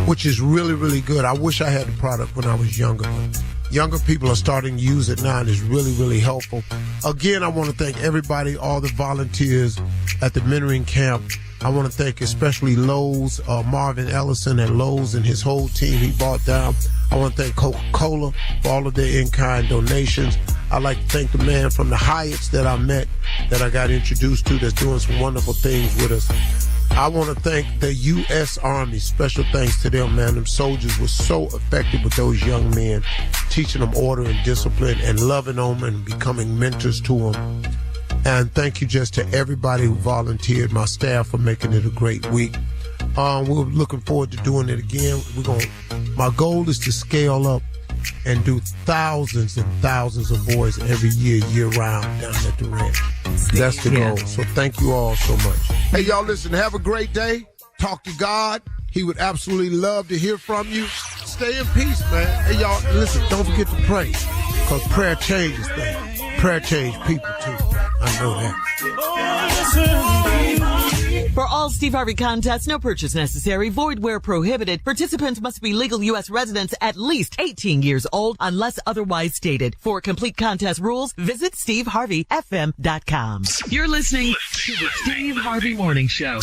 which is really, really good. I wish I had the product when I was younger, but younger people are starting to use it now, and it's really, really helpful. Again, I want to thank everybody, all the volunteers at the mentoring camp. I want to thank especially Lowe's, Marvin Ellison at Lowe's and his whole team he brought down. I want to thank Coca-Cola for all of their in-kind donations. I'd like to thank the man from the Hyatts that I met, that I got introduced to, that's doing some wonderful things with us. I want to thank the U.S. Army. Special thanks to them, man. Them soldiers were so effective with those young men, teaching them order and discipline and loving them and becoming mentors to them. And thank you just to everybody who volunteered, my staff, for making it a great week. We're looking forward to doing it again. My goal is to scale up and do thousands and thousands of boys every year round down at the ranch. That's the goal. So thank you all so much. Hey, y'all, listen, have a great day. Talk to God. He would absolutely love to hear from you. Stay in peace, man. Hey, y'all, listen, don't forget to pray, because prayer changes things. Prayer changes people, too. I know that. For all Steve Harvey contests, no purchase necessary, void where prohibited. Participants must be legal U.S. residents at least 18 years old unless otherwise stated. For complete contest rules, visit SteveHarveyFM.com. You're listening to the Steve Harvey Morning Show.